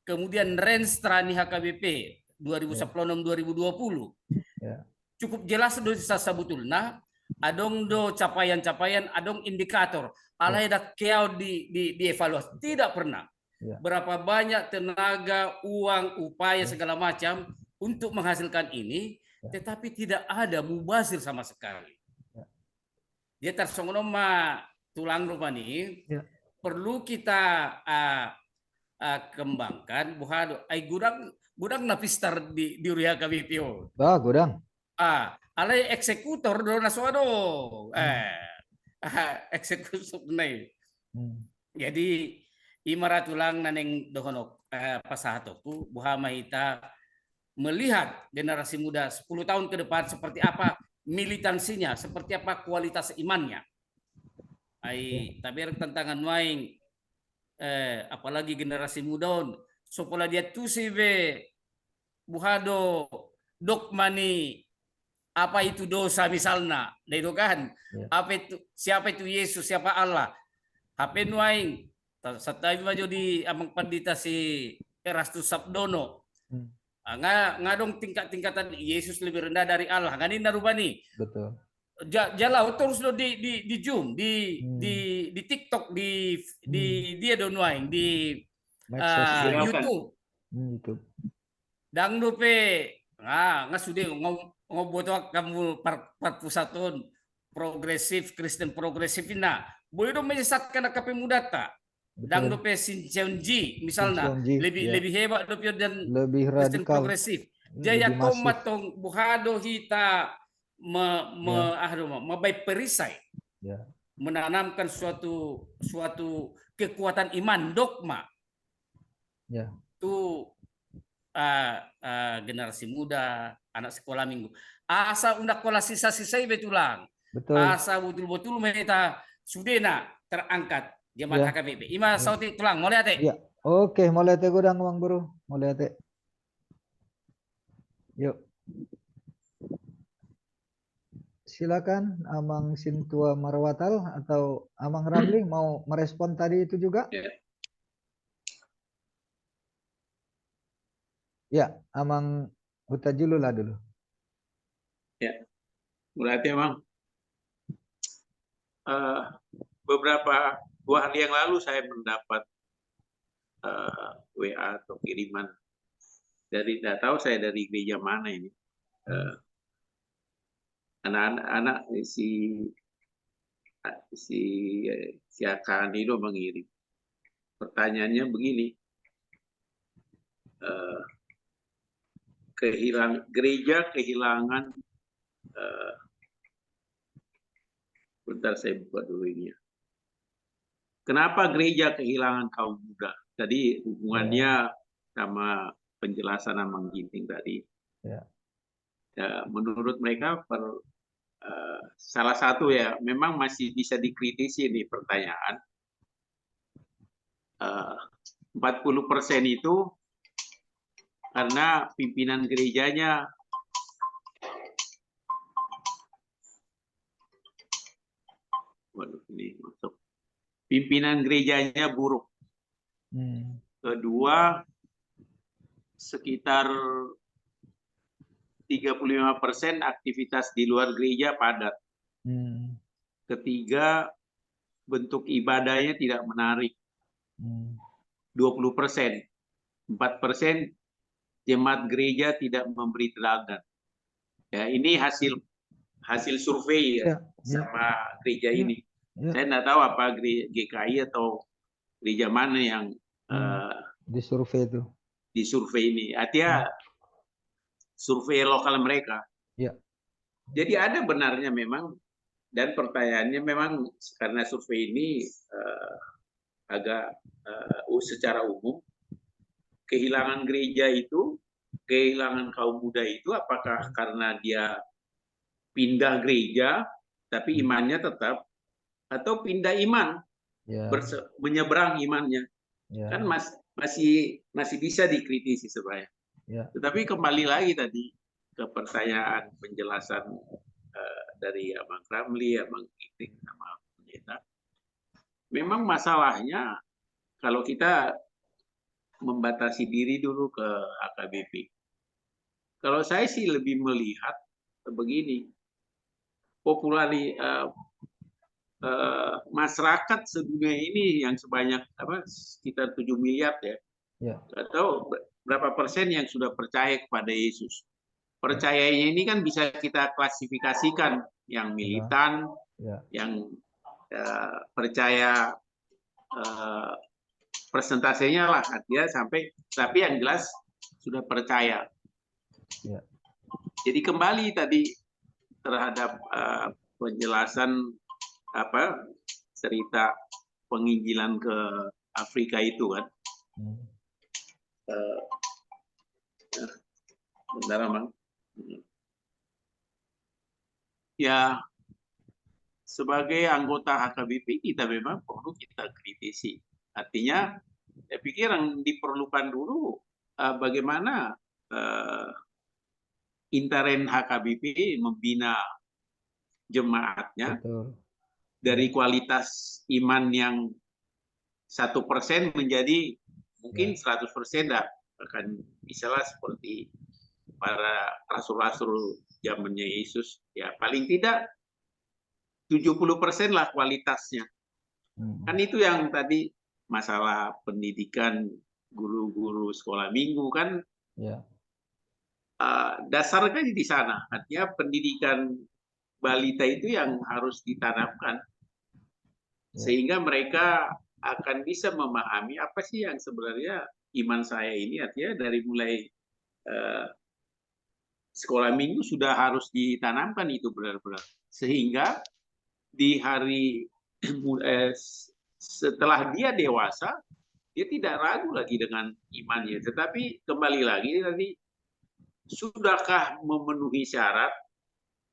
Kemudian renstra di HKBP 2016-2020 cukup jelas do sabutulna adong do capaian-capaian adong indikator alai dak keau di evaluasi tidak pernah. Berapa banyak tenaga, uang, upaya segala macam untuk menghasilkan ini tetapi tidak ada mubasir sama sekali. Dia tersongonoma tulang rupani perlu kita kembangkan buhado ai gudang napistar di Uriah KBPO. Gudang. Alai eksekutor do naswado. Eksekutor nai. Jadi imara tulang naneng dohonok pasahatoku buha mahita melihat generasi muda 10 tahun ke depan seperti apa militansinya, seperti apa kualitas imannya. Tapi tantangan main apalagi generasi muda sopola dia tu sibe buhado dokmani apa itu dosa misalnya itu kan apa itu siapa itu Yesus siapa Allah HP nuaing satai maju di amang pandita si Erastus Sabdono ngadong tingkat-tingkatan Yesus lebih rendah dari Allah. Ngani narubani. Betul. Jalau terus lo di Zoom, di TikTok, di dia donuaing di Medsos. Viralkan. YouTube. YouTube. Dang dope sudah ngoboto kamu perpusatan progresif Kristen progresif ina. Boleh dong menyesatkan KP muda tak? Dang dope Sincheonji misalnya Sincheonji, lebih hebat dope dan lebih Kristen radikal. progresif. Lebih Jaya masif. tomat tong buhado hita membaik perisai. Ya. Menanamkan suatu kekuatan iman dogma. Ya. Itu generasi muda, anak sekolah minggu. Asa undak kola sisa-sisa betulang. Betul. Asa betul-betul mereka sudena terangkat jemaat Ya. HKBP. Ima sauti tulang, mulai ate. Ya. Oke, mulai ate godang Bang Bro. Mulai ate. Yuk. Silakan Amang Sintua Marwatal atau Amang Ramli mau merespon tadi itu juga? Ya, Amang Hutajilula dulu. Ya, berarti emang beberapa 2 hari yang lalu saya mendapat WA atau kiriman dari, tidak tahu saya dari gereja mana ini. Anak-anak si Akan itu mengirim. Pertanyaannya begini, gereja kehilangan, bentar saya buka dulu ini ya. Kenapa gereja kehilangan kaum muda? Tadi hubungannya sama penjelasan Amang Ginting tadi. Ya. Ya, menurut mereka salah satu ya, memang masih bisa dikritisi nih pertanyaan. 40% itu karena pimpinan gerejanya ini masuk. Pimpinan gerejanya buruk. Kedua, sekitar 35% aktivitas di luar gereja padat. Ketiga, bentuk ibadahnya tidak menarik. 20%. 4% jemaat gereja tidak memberi teladan. Ya, ini hasil survei ya, sama gereja ini. Saya tidak tahu apa GKI atau gereja mana yang disurvei itu. Disurvei ini. Artinya survei lokal mereka. Ya. Jadi ada benarnya memang, dan pertanyaannya memang karena survei ini agak secara umum, kehilangan gereja itu, kehilangan kaum muda itu apakah karena dia pindah gereja tapi imannya tetap, atau pindah iman, menyeberang imannya. Kan masih bisa dikritisi sebenarnya. Tetapi kembali lagi tadi ke pertanyaan penjelasan dari Abang Ramli, Abang Ginting, sama pendeta. Memang masalahnya kalau kita membatasi diri dulu ke HKBP. Kalau saya sih lebih melihat begini, masyarakat sedunia ini yang sebanyak sekitar 7 miliar ya, atau berapa persen yang sudah percaya kepada Yesus. Percayanya ini kan bisa kita klasifikasikan, yang militan, yang percaya persentasenya lah artinya sampai, tapi yang jelas sudah percaya. Jadi kembali tadi terhadap penjelasan cerita penginjilan ke Afrika itu kan. Bentar, Bang. Ya, sebagai anggota HKBP kita memang perlu kita kritisi. Artinya, saya pikir yang diperlukan dulu bagaimana intern HKBP membina jemaatnya. Betul. Dari kualitas iman yang 1% menjadi mungkin 100% dah akan misalnya seperti para rasul-rasul zamannya Yesus, ya paling tidak 70% lah kualitasnya. Kan itu yang tadi masalah pendidikan guru-guru sekolah minggu kan dasarnya di sana. Artinya pendidikan balita itu yang harus ditanamkan sehingga mereka akan bisa memahami apa sih yang sebenarnya iman saya ini. Artinya dari mulai sekolah minggu sudah harus ditanamkan itu benar-benar, sehingga di hari setelah dia dewasa dia tidak ragu lagi dengan imannya. Tetapi kembali lagi tadi, sudahkah memenuhi syarat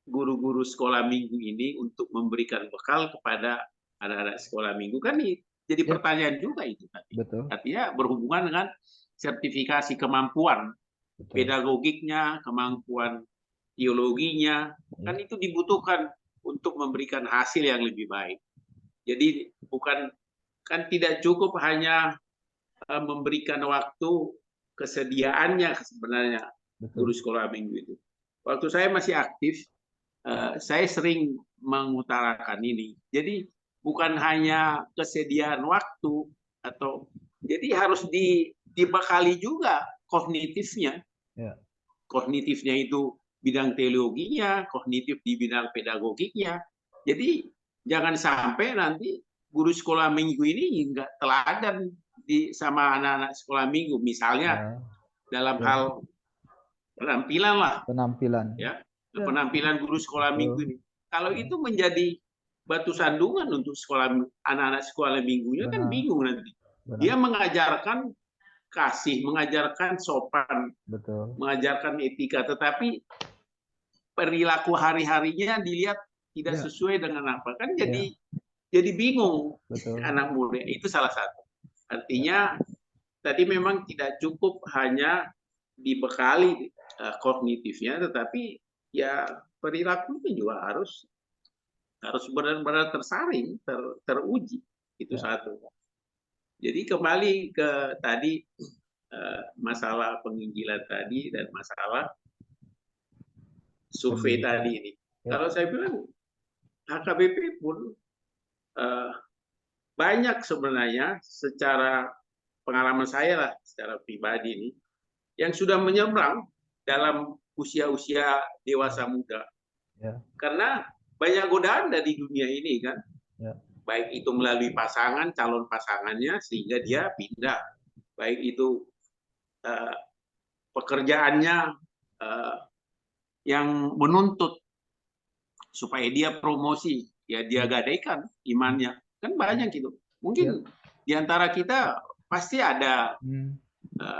guru-guru sekolah minggu ini untuk memberikan bekal kepada anak-anak sekolah minggu? Kan jadi pertanyaan juga itu tadi. Betul. Artinya berhubungan dengan sertifikasi kemampuan pedagogiknya, kemampuan teologinya, kan itu dibutuhkan untuk memberikan hasil yang lebih baik. Jadi kan tidak cukup hanya memberikan waktu kesediaannya sebenarnya guru sekolah minggu itu. Waktu saya masih aktif, saya sering mengutarakan ini. Jadi bukan hanya kesediaan waktu jadi harus dibekali juga kognitifnya. Kognitifnya itu bidang teologinya, kognitif di bidang pedagogiknya. Jadi jangan sampai nanti guru sekolah minggu ini nggak teladan sama anak-anak sekolah minggu, misalnya dalam hal penampilan lah. Penampilan guru sekolah minggu ini. Kalau itu menjadi batu sandungan untuk anak-anak sekolah minggunya, kan bingung nanti. Dia mengajarkan kasih, mengajarkan sopan, mengajarkan etika, tetapi perilaku hari-harinya dilihat tidak sesuai dengan apa, kan jadi bingung anak muda. Itu salah satu. Artinya tadi memang tidak cukup hanya dibekali kognitifnya, tetapi ya perilakunya juga harus benar-benar tersaring, teruji. Itu satu. Jadi kembali ke tadi masalah penginjilan tadi dan masalah survei tadi ini. Kalau saya bilang HKBP pun banyak sebenarnya, secara pengalaman saya lah secara pribadi ini, yang sudah menyeberang dalam usia-usia dewasa muda. Karena banyak godaan dari dunia ini kan. Baik itu melalui pasangan, calon pasangannya, sehingga dia pindah. Baik itu pekerjaannya yang menuntut supaya dia promosi, ya dia gadaikan imannya. Kan banyak gitu. Mungkin di antara kita pasti ada,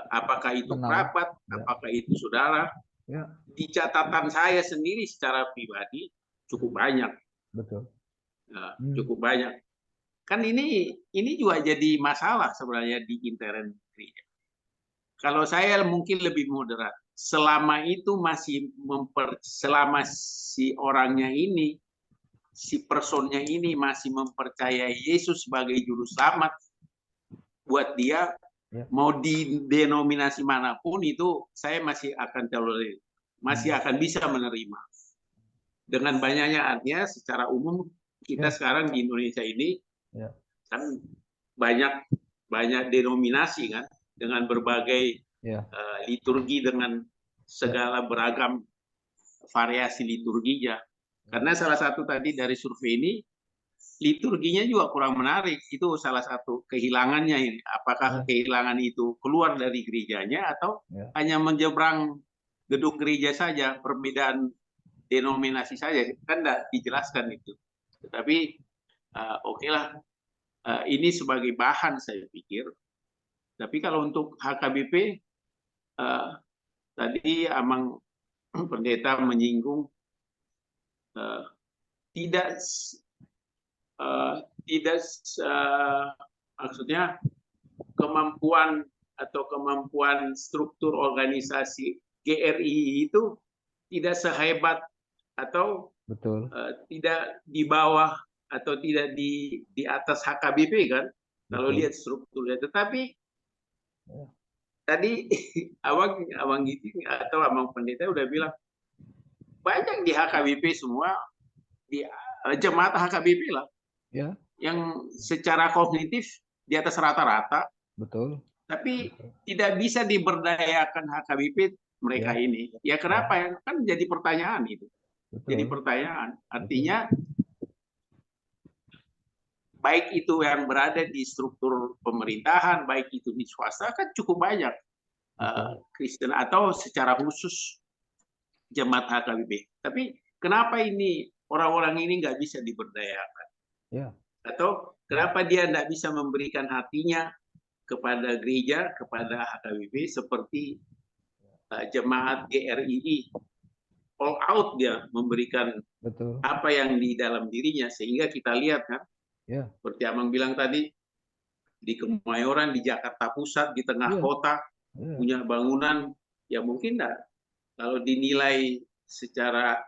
apakah itu kerabat, apakah itu saudara. Di catatan saya sendiri secara pribadi cukup banyak. Cukup banyak. Kan ini juga jadi masalah sebenarnya di intern gereja. Kalau saya mungkin lebih moderat. Selama itu selama si orangnya ini, si personnya ini masih mempercayai Yesus sebagai juru selamat buat dia, mau di denominasi manapun itu saya masih akan tolerir, masih akan bisa menerima. Dengan banyaknya, artinya secara umum kita sekarang di Indonesia ini kan banyak denominasi kan, dengan berbagai liturgi, dengan segala beragam variasi liturginya. Karena salah satu tadi dari survei ini, liturginya juga kurang menarik. Itu salah satu kehilangannya ini. Apakah kehilangan itu keluar dari gerejanya atau hanya menyeberang gedung gereja saja, perbedaan denominasi saja, kan tidak dijelaskan itu. Tetapi okelah, ini sebagai bahan saya pikir. Tapi kalau untuk HKBP, tadi Amang Pendeta menyinggung maksudnya kemampuan struktur organisasi GRI itu tidak sehebat atau tidak di bawah atau tidak di atas HKBP kan, kalau lihat strukturnya. Tetapi tadi abang Giting atau abang pendeta udah bilang banyak di HKBP semua, di jemaat HKBP lah, Ya, yang secara kognitif di atas rata-rata, betul. tapi tidak bisa diberdayakan HKBP mereka Ya. ini. Ya kenapa ya? Kan jadi pertanyaan itu. Jadi Betul. pertanyaan. Artinya baik itu yang berada di struktur pemerintahan, baik itu di swasta, kan cukup banyak Kristen atau secara khusus jemaat HKBP. Tapi kenapa ini orang-orang ini nggak bisa diberdayakan? Ya. Atau kenapa dia nggak bisa memberikan hatinya kepada gereja, kepada HKBP seperti jemaat GRII? All out dia memberikan Betul. apa yang di dalam dirinya, sehingga kita lihat kan, Ya. seperti abang bilang tadi, di Kemayoran, di Jakarta Pusat, di tengah kota, punya bangunan, ya mungkin enggak, kalau dinilai secara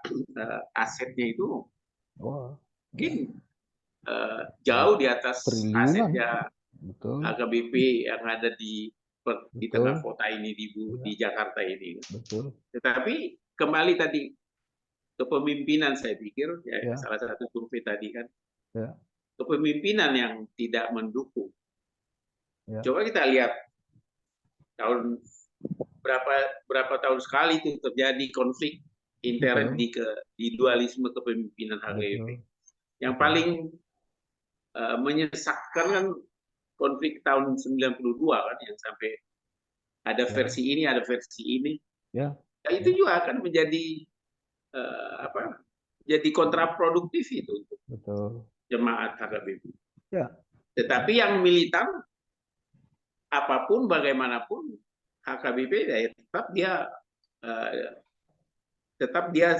asetnya itu, mungkin jauh di atas asetnya HKBP yang ada di tengah kota ini, di Jakarta ini. Betul. Tetapi kembali tadi kepemimpinan, saya pikir ya, salah satu survei tadi kan, kepemimpinan yang tidak mendukung. Coba kita lihat tahun berapa tahun sekali itu terjadi konflik intern di dualisme kepemimpinan HKBP. Yang paling menyesakkan kan konflik tahun 92 kan, yang sampai ada versi ini, ada versi ini. Nah, itu juga akan menjadi jadi kontraproduktif itu untuk jemaat HKBP. Tetapi yang militan, apapun bagaimanapun HKBP ya tetap dia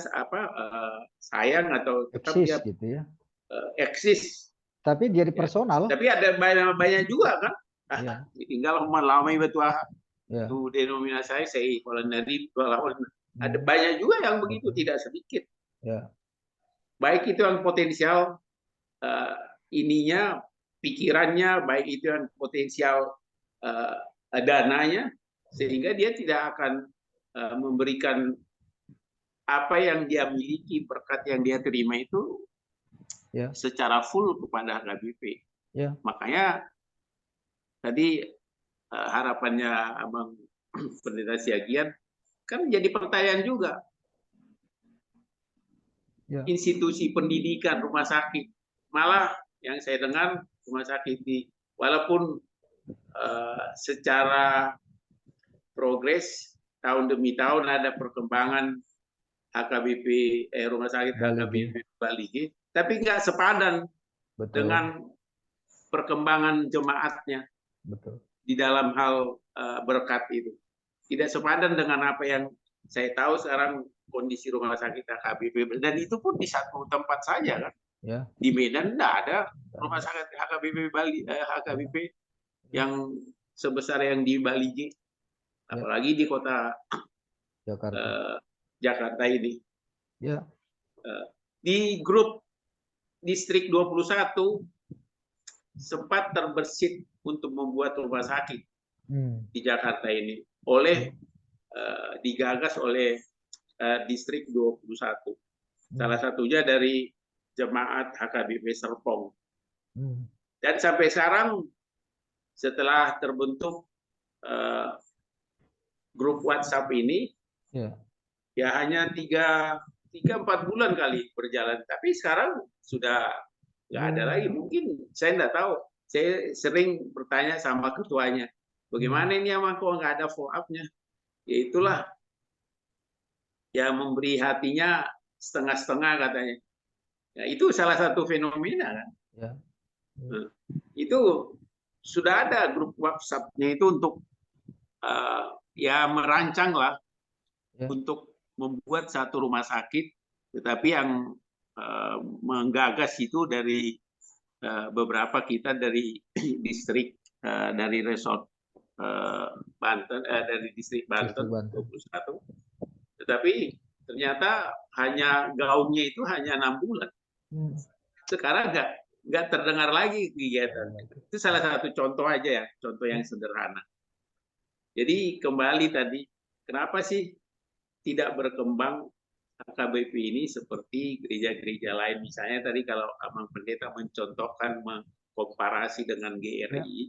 sayang atau tetap eksis, dia gitu ya. Eksis. Tapi jadi personal. Tapi ada banyak juga kan. Tinggal melamai betul itu denominasi saya kalau dari ada banyak juga yang begitu, tidak sedikit. Baik itu yang potensial ininya, pikirannya, baik itu yang potensial dananya, sehingga dia tidak akan memberikan apa yang dia miliki, berkat yang dia terima itu secara full kepada HKBP. Makanya tadi harapannya Abang Pendeta Siagian kan jadi pertanyaan juga. Institusi pendidikan, rumah sakit, malah yang saya dengar rumah sakit walaupun secara progres tahun demi tahun ada perkembangan HKBP, rumah sakit HKBP Baligi, tapi nggak sepadan dengan perkembangan jemaatnya di dalam hal berkat itu. Tidak sepadan dengan apa yang saya tahu sekarang kondisi rumah sakit HKBP, dan itu pun di satu tempat saja kan. Di Medan tidak ada rumah sakit HKBP yang sebesar yang di Baligi, apalagi di kota Jakarta ini. Di grup distrik 21 sempat terbersit untuk membuat rumah sakit di Jakarta ini digagas oleh distrik 21. Salah satunya dari jemaat HKBP Serpong. Dan sampai sekarang setelah terbentuk grup WhatsApp ini, ya hanya 3-4 bulan kali berjalan, tapi sekarang sudah nggak ada lagi. Mungkin saya nggak tahu. Saya sering bertanya sama ketuanya, bagaimana ini Amang kok nggak ada follow up-nya? Ya itulah, ya memberi hatinya setengah-setengah katanya. Ya, itu salah satu fenomena kan. Itu sudah ada grup WhatsApp-nya itu untuk ya merancang lah untuk membuat satu rumah sakit, tetapi yang menggagas itu dari beberapa kita dari distrik, dari resort Banten, dari distrik Banten 21. Tetapi ternyata hanya gaungnya itu hanya 6 bulan. Sekarang nggak terdengar lagi kegiatan. Itu salah satu contoh aja ya, contoh yang sederhana. Jadi kembali tadi, kenapa sih tidak berkembang HKBP ini seperti gereja-gereja lain? Misalnya tadi kalau Abang Pendeta mencontohkan, mengkomparasi dengan GRI,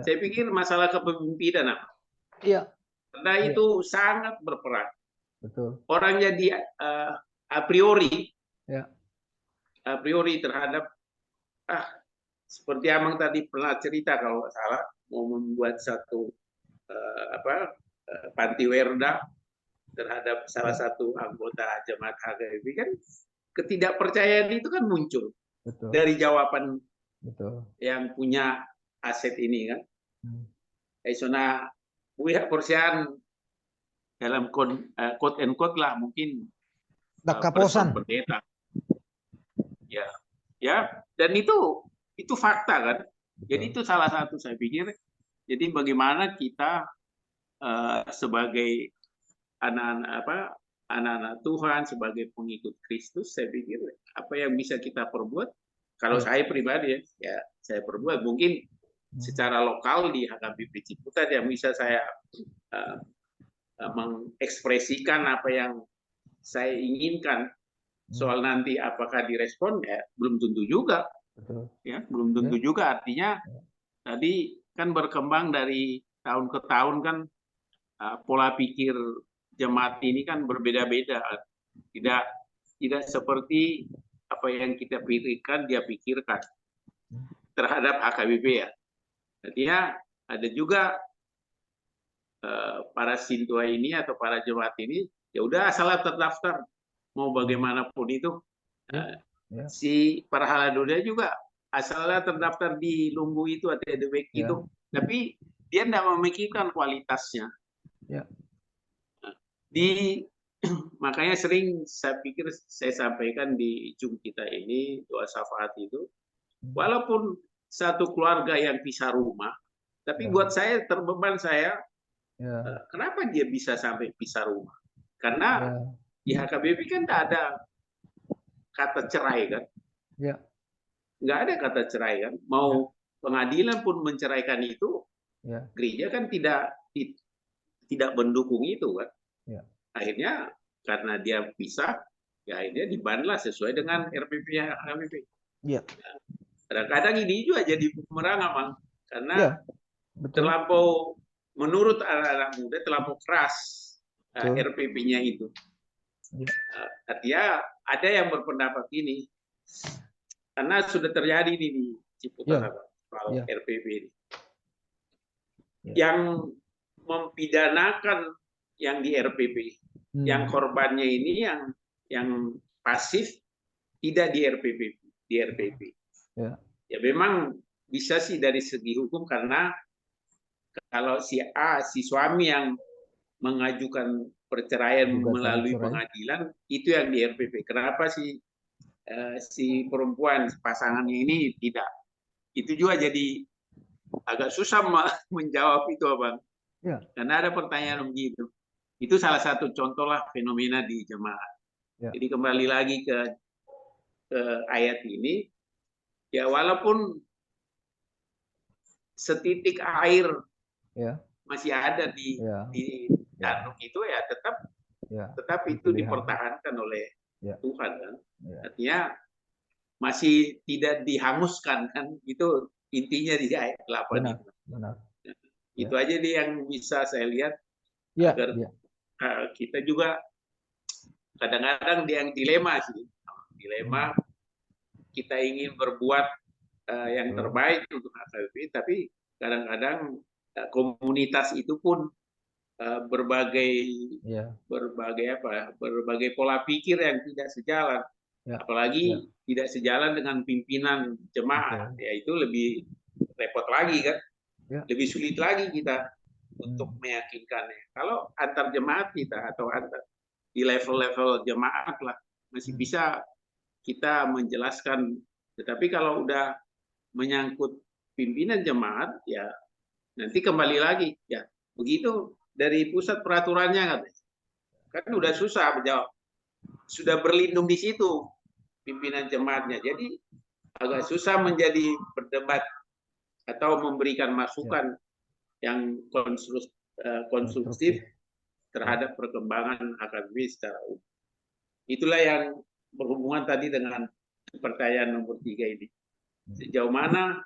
saya pikir masalah kepemimpinan, Iya. karena itu sangat berperan. Betul. Orang jadi a priori terhadap seperti Abang tadi pernah cerita kalau nggak salah mau membuat satu panti werda terhadap salah satu anggota jemaat HKBP, kan ketidakpercayaan itu kan muncul. Betul. Dari jawaban yang punya aset ini kan. Sona buya porsian dalam quote and quote lah mungkin kaposan pendeta. Ya, dan itu fakta kan. Jadi itu salah satu saya pikir. Jadi bagaimana kita sebagai anak-anak Tuhan, sebagai pengikut Kristus, saya pikir apa yang bisa kita perbuat. Kalau saya pribadi ya saya perbuat mungkin secara lokal di HKBP Ciputat yang bisa saya mengekspresikan apa yang saya inginkan. Soal nanti apakah direspon ya belum tentu juga. Ya, belum tentu juga, artinya tadi kan berkembang dari tahun ke tahun kan, pola pikir jemaat ini kan berbeda-beda, tidak seperti apa yang kita pikirkan dia pikirkan terhadap HKBP ya. Artinya ada juga para sintua ini atau para jemaat ini ya udah asal terdaftar mau bagaimanapun itu. Si para haladoda juga asalnya terdaftar di Lumbu itu atau Edebek itu, tapi dia tidak memikirkan kualitasnya. Makanya sering saya pikir saya sampaikan di Jum kita ini doa syafaat itu, walaupun satu keluarga yang pisah rumah, tapi buat saya terbeban saya, kenapa dia bisa sampai pisah rumah? Karena di HKBP kan tidak ada kata cerai kan, nggak ada kata cerai kan. Mau pengadilan pun menceraikan itu, gereja kan tidak mendukung itu kan. Akhirnya karena dia pisah, ya akhirnya dibanlah sesuai dengan RPP-nya HKBP. Kadang-kadang ini juga jadi bumerang, Abang, karena terlampau, menurut anak-anak muda terlampau keras RPP-nya itu. Artinya ada yang berpendapat ini, karena sudah terjadi ini di Ciputat soal RPP ini. Yang mempidanakan yang di RPP, yang korbannya ini yang pasif tidak di RPP. Ya memang bisa sih dari segi hukum, karena kalau si suami yang mengajukan perceraian melalui pengadilan itu yang di RPP. Kenapa si perempuan pasangannya ini tidak? Itu juga jadi agak susah menjawab itu, Abang. Karena ada pertanyaan begitu. Itu salah satu contoh lah fenomena di jemaat. Jadi kembali lagi ke ayat ini, ya walaupun setitik air masih ada di danau itu, ya tetap itu dipertahankan oleh Tuhan kan. Artinya masih tidak dihanguskan kan, itu intinya di ayat 8 itu. Itu aja yang bisa saya lihat, agar kita juga kadang-kadang yang dilema kita ingin berbuat yang terbaik untuk HKBP, tapi kadang-kadang komunitas itu pun berbagai pola pikir yang tidak sejalan, apalagi tidak sejalan dengan pimpinan jemaat. Ya itu lebih repot lagi kan, lebih sulit lagi kita untuk meyakinkannya. Kalau antar jemaat kita atau di level-level jemaat lah masih bisa kita menjelaskan, tetapi kalau udah menyangkut pimpinan jemaat, ya nanti kembali lagi ya begitu dari pusat peraturannya kan udah susah menjawab, sudah berlindung di situ pimpinan jemaatnya, jadi agak susah menjadi berdebat atau memberikan masukan yang konstruktif terhadap perkembangan HKBP secara umum. Itulah yang berhubungan tadi dengan pertanyaan nomor 3 ini. Sejauh mana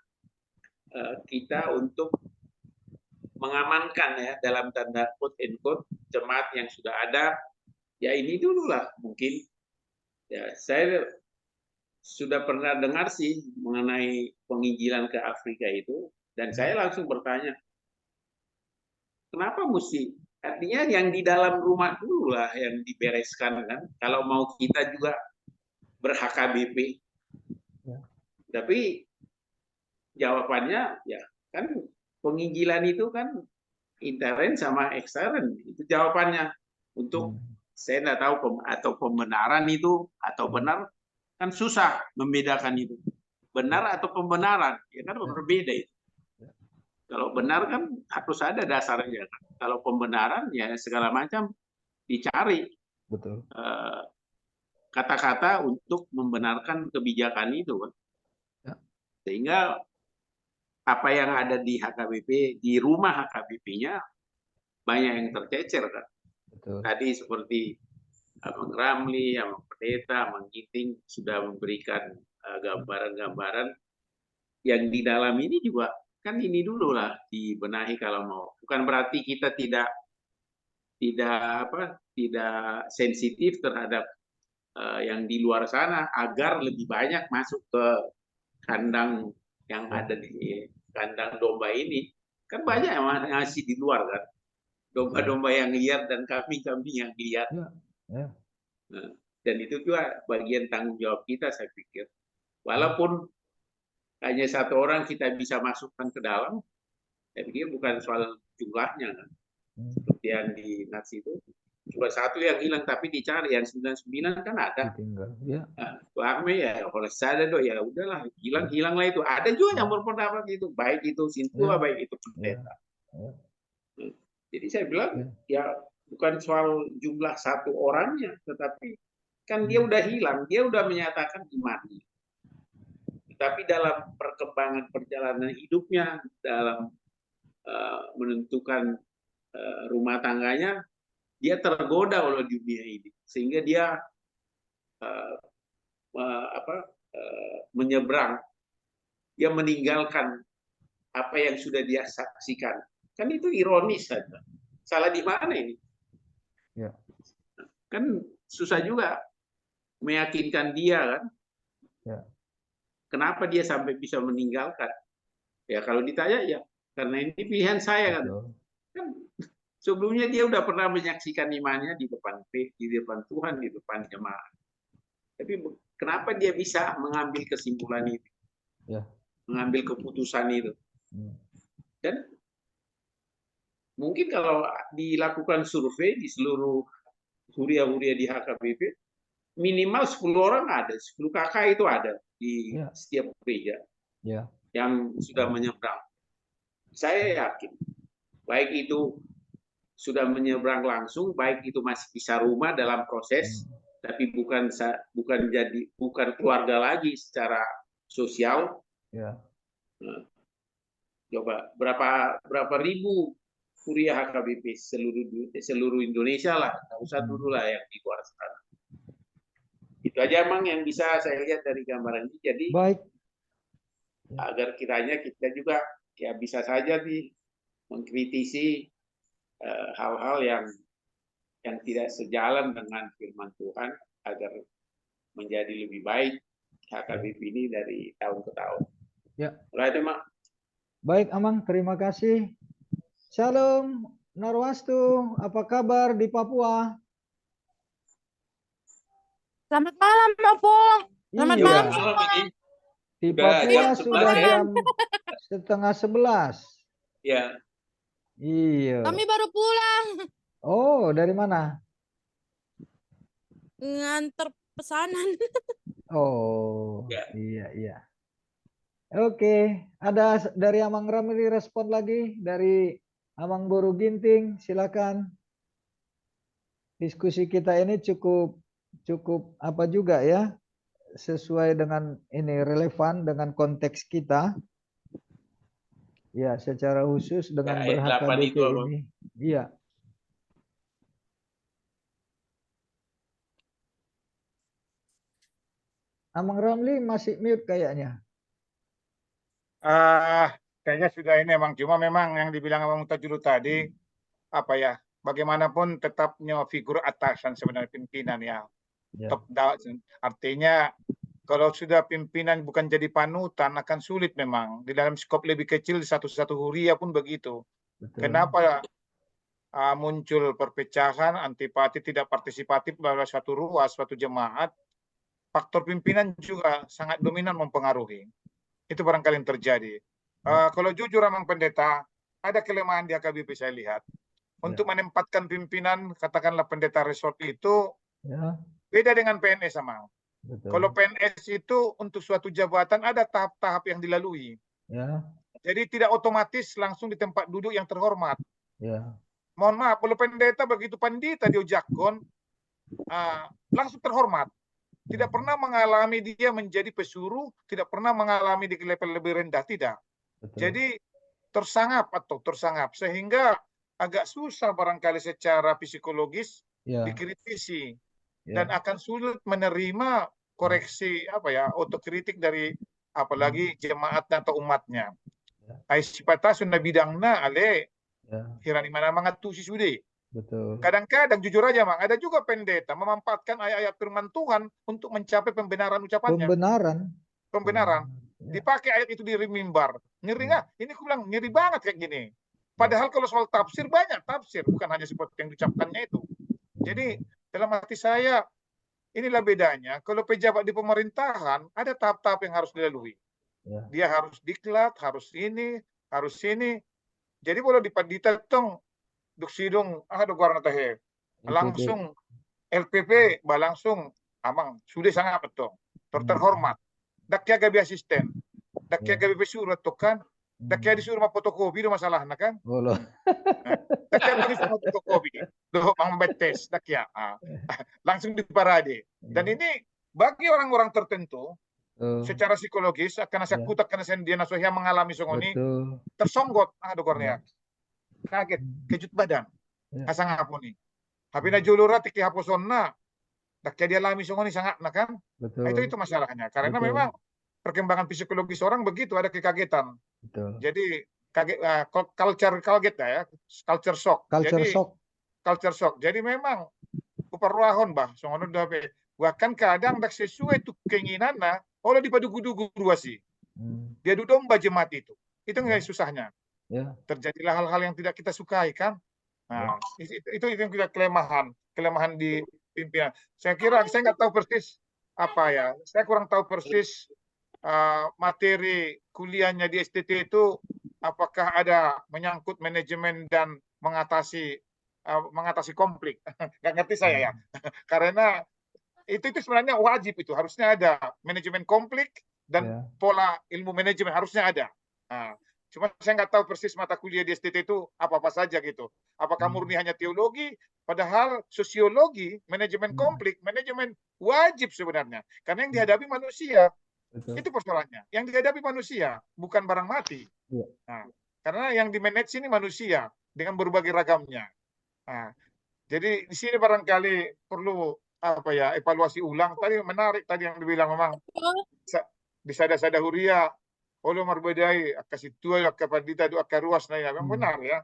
kita untuk mengamankan ya dalam tanda quote and quote jemaat yang sudah ada, ya ini dulu lah mungkin. Ya, saya sudah pernah dengar sih mengenai penginjilan ke Afrika itu, dan saya langsung bertanya, kenapa mesti? Artinya yang di dalam rumah dulu lah yang dibereskan kan. Kalau mau kita juga ber-HKBP. Ya. Tapi jawabannya ya kan penginjilan itu kan intern sama ekstern. Itu jawabannya. Untuk saya tidak tahu atau pembenaran itu atau benar, kan susah membedakan itu. Benar atau pembenaran, ya kan berbeda itu. Kalau benar kan harus ada dasarnya. Kalau pembenaran ya segala macam dicari. Betul. Kata-kata untuk membenarkan kebijakan itu. Ya. Sehingga apa yang ada di HKBP, di rumah HKBP-nya banyak yang tercecer kan. Betul. Tadi seperti Abang Ramli, Abang Pendeta, Abang Giting sudah memberikan gambaran-gambaran yang di dalam ini juga kan ini dulu lah dibenahi kalau mau. Bukan berarti kita tidak sensitif terhadap yang di luar sana agar lebih banyak masuk ke kandang yang ada di kandang domba ini. Kan banyak yang masih di luar kan. Domba-domba yang liar dan kambing-kambing yang liar. Ya. Nah, dan itu juga bagian tanggung jawab kita saya pikir. Walaupun hanya satu orang kita bisa masukkan ke dalam, saya pikir bukan soal jumlahnya kan. Seperti yang di Nats itu, cuma satu yang hilang tapi dicari, yang 99 kan ada. Ya. Nah, ya kalau saya ada ya udahlah, hilanglah itu. Ada juga yang berpendapat itu, baik itu Sintua, baik itu Pendeta. Ya. Jadi saya bilang ya bukan soal jumlah satu orangnya, tetapi kan dia udah hilang, dia udah menyatakan imannya. Tapi dalam perkembangan perjalanan hidupnya, dalam menentukan rumah tangganya, dia tergoda oleh dunia ini, sehingga dia menyeberang, dia meninggalkan apa yang sudah dia saksikan. Kan itu ironis saja. Salah di mana ini? Ya. Kan susah juga meyakinkan dia kan. Ya. Kenapa dia sampai bisa meninggalkan? Ya kalau ditanya ya karena ini pilihan saya kan. Kan sebelumnya dia udah pernah menyaksikan imannya di depan Tuhan, di depan jemaat. Tapi kenapa dia bisa mengambil kesimpulan itu? Ya. Mengambil keputusan itu. Dan mungkin kalau dilakukan survei di seluruh huria-huria di HKBP, minimal 10 orang ada, 10 kakak itu ada di setiap gereja yang sudah menyeberang. Saya yakin, baik itu sudah menyeberang langsung, baik itu masih bisa rumah dalam proses, tapi bukan keluarga lagi secara sosial. Nah, coba berapa ribu kuliah HKBP seluruh Indonesia lah, nggak usah dulu lah yang di luar sana. Itu aja emang yang bisa saya lihat dari gambaran ini. Jadi baik, agar kiranya kita juga ya bisa saja mengkritisi hal-hal yang tidak sejalan dengan firman Tuhan agar menjadi lebih baik HKBP ini dari tahun ke tahun. Ya. Right, Mak. Baik, Amang, terima kasih. Shalom, Narwastu, apa kabar di Papua? Selamat malam, Opung. Selamat malam semua. Di Papua sudah jam 10:30. Ya. Iya. Kami baru pulang. Oh, dari mana? Nganter pesanan. Oh, iya. Oke, ada dari Amang Ramli respon lagi dari Amang Boru Ginting, silakan. Diskusi kita ini cukup apa juga ya, sesuai dengan ini, relevan dengan konteks kita. Ya, secara khusus dengan Ya, ayat 8 ber-HKBP itu apa? ini. Iya. Amang Ramli masih mute kayaknya. Kayaknya sudah ini emang, cuma memang yang dibilang Abang Tajudul tadi, apa ya, bagaimanapun tetapnya figur atasan sebenarnya pimpinan ya. Ya, Top down. Artinya kalau sudah pimpinan bukan jadi panutan akan sulit memang. Di dalam skop lebih kecil satu-satu huria pun begitu. betul. Kenapa muncul perpecahan, antipati, tidak partisipatif dalam suatu ruas, suatu jemaat? Faktor pimpinan juga sangat dominan mempengaruhi. Itu barangkali yang terjadi. Kalau jujur Amang Pendeta, ada kelemahan di HKBP saya lihat. Untuk menempatkan pimpinan, katakanlah pendeta resort itu, Ya, beda dengan PNS Amang. betul. Kalau PNS itu untuk suatu jabatan ada tahap-tahap yang dilalui. Ya, Jadi tidak otomatis langsung di tempat duduk yang terhormat. ya, Mohon maaf, kalau pendeta begitu pandita di Ojakon, langsung terhormat. Tidak pernah mengalami dia menjadi pesuruh, tidak pernah mengalami di level lebih rendah, tidak. betul. Jadi tersangap, sehingga agak susah barangkali secara psikologis Ya, dikritisi ya, dan akan sulit menerima koreksi otokritik dari apalagi jemaat atau umatnya. Ai sipata sunna bidangna ale ya, hirani mana mangatusi sude. betul. Kadang-kadang jujur aja Mang, ada juga pendeta memanfaatkan ayat-ayat firman Tuhan untuk mencapai pembenaran ucapannya. Pembenaran. Pembenaran. Ya, Dipakai ayat itu di mimbar. Ngeri nggak? Ini aku bilang ngeri banget kayak gini. Ya. Padahal kalau soal tafsir banyak tafsir, bukan hanya seperti yang diucapkannya itu. Jadi dalam hati saya inilah bedanya. Kalau pejabat di pemerintahan ada tahap-tahap yang harus dilalui. Ya. Dia harus diklat, harus ini, harus ini. Jadi kalau di pandita tong duk sidong do guarna tahe. Langsung LPP langsung amang sudah sangat betul. Terhormat. Dakya gabi asisten. Dakya gabi pesurat tuh kan. Dakya disuruh mau fotokopi itu masalah kan. Oh, loh. Dakya disuruh mau fotokopi. Loh mang betes dakya. Langsung di parade. Dan ini bagi orang-orang tertentu secara psikologis akan sakutak karena dia nasohya mengalami songoni tersonggot do kornea. Kaget, kejut badan. Kasang hapon nih. Habis julura tiki haposonna. Dakya dia alami songoni sangat kan. Itu masalahnya. Karena memang perkembangan psikologis orang begitu, ada kekagetan. Jadi culture kaget ya, culture shock. Culture shock. Jadi memang uparwahon bah, songono dape. Bahkan kadang dak sesuai tuh keinginan oleh dipadugu-dugu sih. Dia domba jemaat itu. Itu nggak susahnya. Terjadilah hal-hal yang tidak kita sukai kan. Nah, itu yang kita kelemahan di pimpinan. Saya kira saya nggak tahu persis apa ya. Saya kurang tahu persis materi kuliahnya di STT itu apakah ada menyangkut manajemen dan mengatasi konflik. Nggak ngerti saya ya. Karena itu sebenarnya wajib, itu harusnya ada manajemen konflik dan pola ilmu manajemen harusnya ada. Nah, cuma saya nggak tahu persis mata kuliah di STT itu apa-apa saja gitu. Apakah murni hanya teologi, padahal sosiologi, manajemen konflik, manajemen wajib sebenarnya. Karena yang dihadapi manusia. Itu persoalannya. Yang dihadapi manusia, bukan barang mati. Nah, karena yang di-manage ini manusia dengan berbagai ragamnya. Nah, jadi di sini barangkali perlu evaluasi ulang. Tadi menarik tadi yang dibilang memang di sada-sada huria oleh marbedai kasih tua kepada itu akar ruas memang benar ya.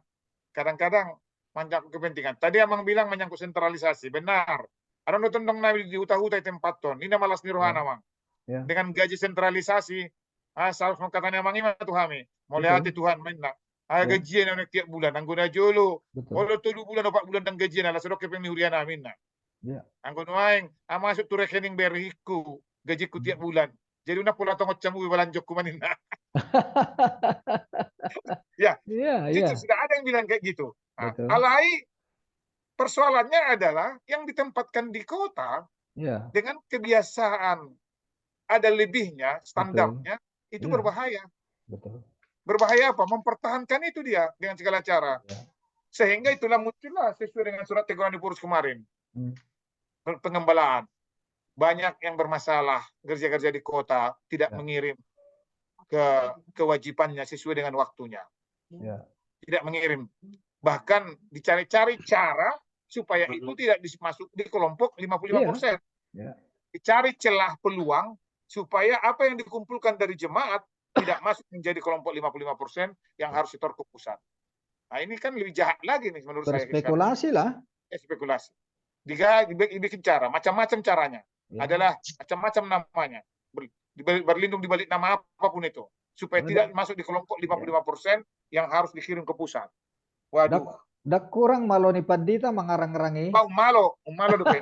Kadang-kadang menyangkut kepentingan. Tadi Amang bilang menyangkut sentralisasi, benar. Ada nonton dong nabi di huta-huta tempat ton. Ini malas nirohana Amang. Dengan gaji sentralisasi, asal katanya Amang ini tuh kami. Mulai hati Tuhan mainlah. Gajian yang tiap bulan, anggona jolo. Kalau 3 bulan 4 bulan dan gajian ala sedok kepeng hurian amin nah. Anggon waing, masuk tu rekening beriku, gajiku tiap bulan. Jadi una pola tongot camu balanjokku manina. Itu sudah ada yang bilang kayak gitu. Alai persoalannya adalah yang ditempatkan di kota dengan kebiasaan ada lebihnya, standarnya, itu berbahaya. Berbahaya apa? Mempertahankan itu dia dengan segala cara. Sehingga itulah muncullah sesuai dengan surat teguran di Purus kemarin. Pengembalaan. Banyak yang bermasalah, kerja-kerja di kota, tidak mengirim kewajibannya sesuai dengan waktunya. Ya. Tidak mengirim. Bahkan dicari-cari cara supaya itu tidak masuk di kelompok 55%. Ya. Dicari celah peluang supaya apa yang dikumpulkan dari jemaat tidak masuk menjadi kelompok 55% yang harus setor ke pusat. Nah, ini kan lebih jahat lagi nih menurut saya. Berspekulasi lah. Spekulasi. Dibikin cara, macam-macam caranya. Ya. Adalah macam-macam namanya. Berlindung di balik nama apapun itu. Supaya tidak masuk di kelompok 55% yang harus dikirim ke pusat. Waduh. Dak kurang malo ni Pandita mengarang-arangi. Malo dope.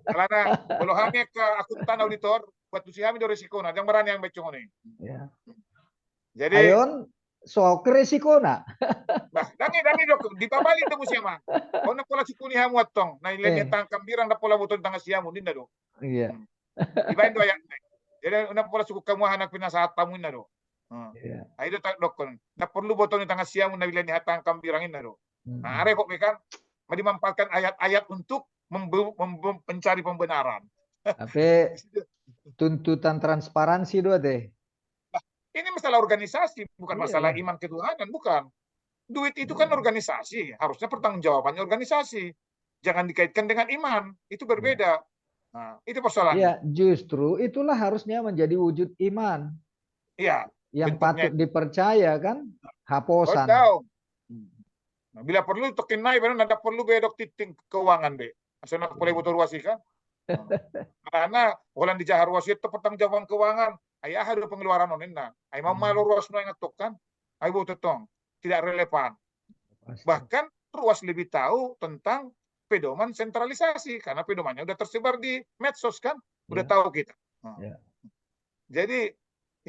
Karena kalau hanya ke akuntan auditor, buat tu siami do resiko na, jangan berani yang becong ini. Ya. Jadi Ayon, so resiko na. bah, dangi dok, di babali itu siama. Kau nak pola sikuni hamu atong, na ilen tangkam birang na pola butong tangga siamu dinda do. Iya. Ibain do ayak. Jadi una pola suku kamu anak pinasahat tamu inna do. Iya. Ayo tak dokon. Na perlu botong tangga siamu na ilen tangkam birang inna do. Nah, are kok mekan dimanfaatkan ayat-ayat untuk mencari pembenaran. Tapi tuntutan transparansi dua deh. Ini masalah organisasi, bukan Iya. masalah iman ketuhanan, bukan. Duit itu kan organisasi, harusnya pertanggungjawabannya organisasi. Jangan dikaitkan dengan iman, itu berbeda. Nah, itu persoalannya. Iya, justru itulah harusnya menjadi wujud iman. Iya. Yang bentuknya patut dipercaya kan, haposan. Nah, bila perlu token naik, baru nada perlu bedok titik keuangan be. Asal nak boleh butuh ruasi kan? Karena orang di jahar ruasi itu pertanggungjawaban keuangan. Ayah ada pengeluaran onena. Ayah mau malu ruas no ingat kan? Ayah butuh tong tidak relevan. Bahkan ruas lebih tahu tentang pedoman sentralisasi karena pedomannya udah tersebar di medsos kan, udah tahu kita. Jadi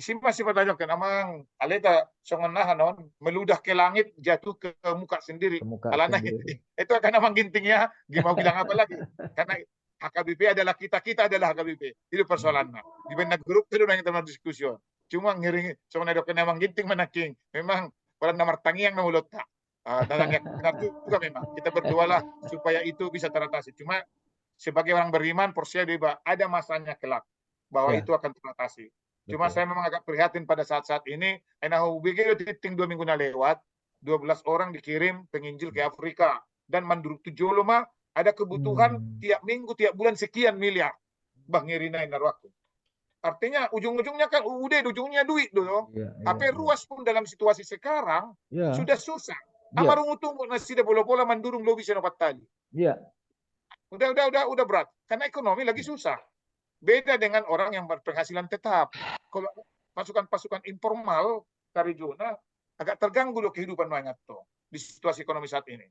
masih pertanyakan amang aleta songonahan non meludah ke langit jatuh ke muka sendiri. Alana itu akan amang gintingnya gimana bilang apa lagi? Karena HKBP adalah kita adalah HKBP. Itu persoalannya. Di benda grup itu nanya teman diskusi. Cuma ngiring soalnya dok amang ginting menaking. Memang orang namar tangi yang memulut tak. Dan yang benar juga memang kita berdoalah supaya itu bisa teratasi. Cuma sebagai orang beriman percaya ada masanya kelak bahwa itu akan teratasi. Cuma saya memang agak prihatin pada saat-saat ini. Enahu begitu titing 2 minggu lewat, 12 orang dikirim penginjil ke Afrika dan manduruk tujolo mah ada kebutuhan tiap minggu, tiap bulan sekian miliar. Bang Irina Inarwaku. Artinya ujung-ujungnya kan ujungnya duit dong. Tapi ruas pun dalam situasi sekarang sudah susah. Amarungu tunggu nasi dah bola-bola mandurung lobi senopat tali. Iya. Udah berat. Karena ekonomi lagi susah. Beda dengan orang yang berpenghasilan tetap. Kalau pasukan informal dari zona agak terganggu loh kehidupan banyak tuh di situasi ekonomi saat ini.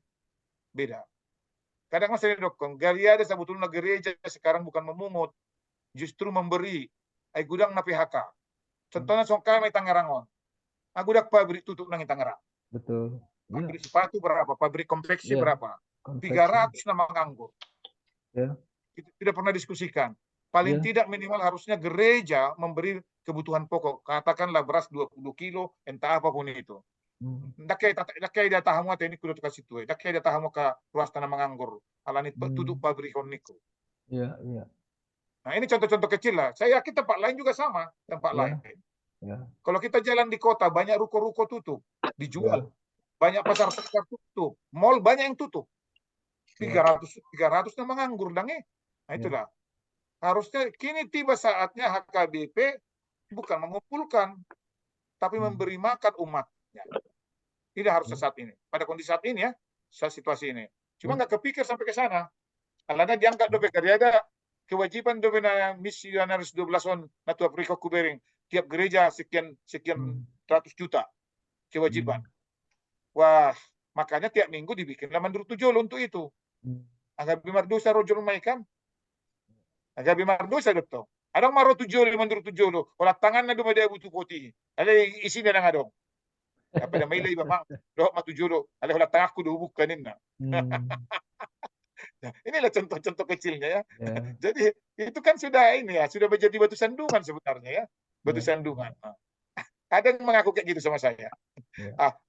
Beda. Kadang saya dokong, gaya ada sebetulnya gereja sekarang bukan memungut, justru memberi. Ay gudang na PHK. Contohnya songka may Tangerangon. Gudak pabrik tutup nang Tangerang. Betul. Pabrik sepatu berapa? Pabrik konveksi berapa? 300 na menganggur. Kita tidak pernah diskusikan. Paling tidak minimal harusnya gereja memberi kebutuhan pokok. Katakanlah beras 20 kilo, entah apapun itu. Dakai data hamu ini kudu kasih tuh. Dakai data hamu ke ruas tanah menganggur. Alanit tutup pabrik niku. Iya. Nah ini contoh-contoh kecil lah. Saya yakin tempat lain juga sama. Tempat lain. Kalau kita jalan di kota, banyak ruko-ruko tutup. Dijual. Banyak pasar-pasar tutup. Mall banyak yang tutup. 300 na menganggur. Nah itulah. Harusnya kini tiba saatnya HKBP bukan mengumpulkan, tapi memberi makan umatnya. Tidak harus saat ini. Pada kondisi saat ini ya, situasi ini. Cuma nggak kepikir sampai ke sana. Alana diangkat dobe karya ada kewajiban dobe na misionaris 12 on Natu Afrika Kubering. Tiap gereja sekian ratus juta kewajiban. Wah, makanya tiap minggu dibikinlah manduruk tujolo untuk itu. Agak bimar dosa rojol maikan. Agak bimar dosa dokter. Ada maro tujolo manduruk tujolo. Olah tangan na dumada butuh poti. Ada isi na nga dong. Apa na may iba mang doh matujolo. Ada olah tangah ko bukanin na. Nah, inilah contoh-contoh kecilnya ya. Jadi itu kan sudah ini ya, sudah menjadi batu sandungan sebenarnya ya. Batu sandungan. Ada yang mengaku kayak gitu sama saya.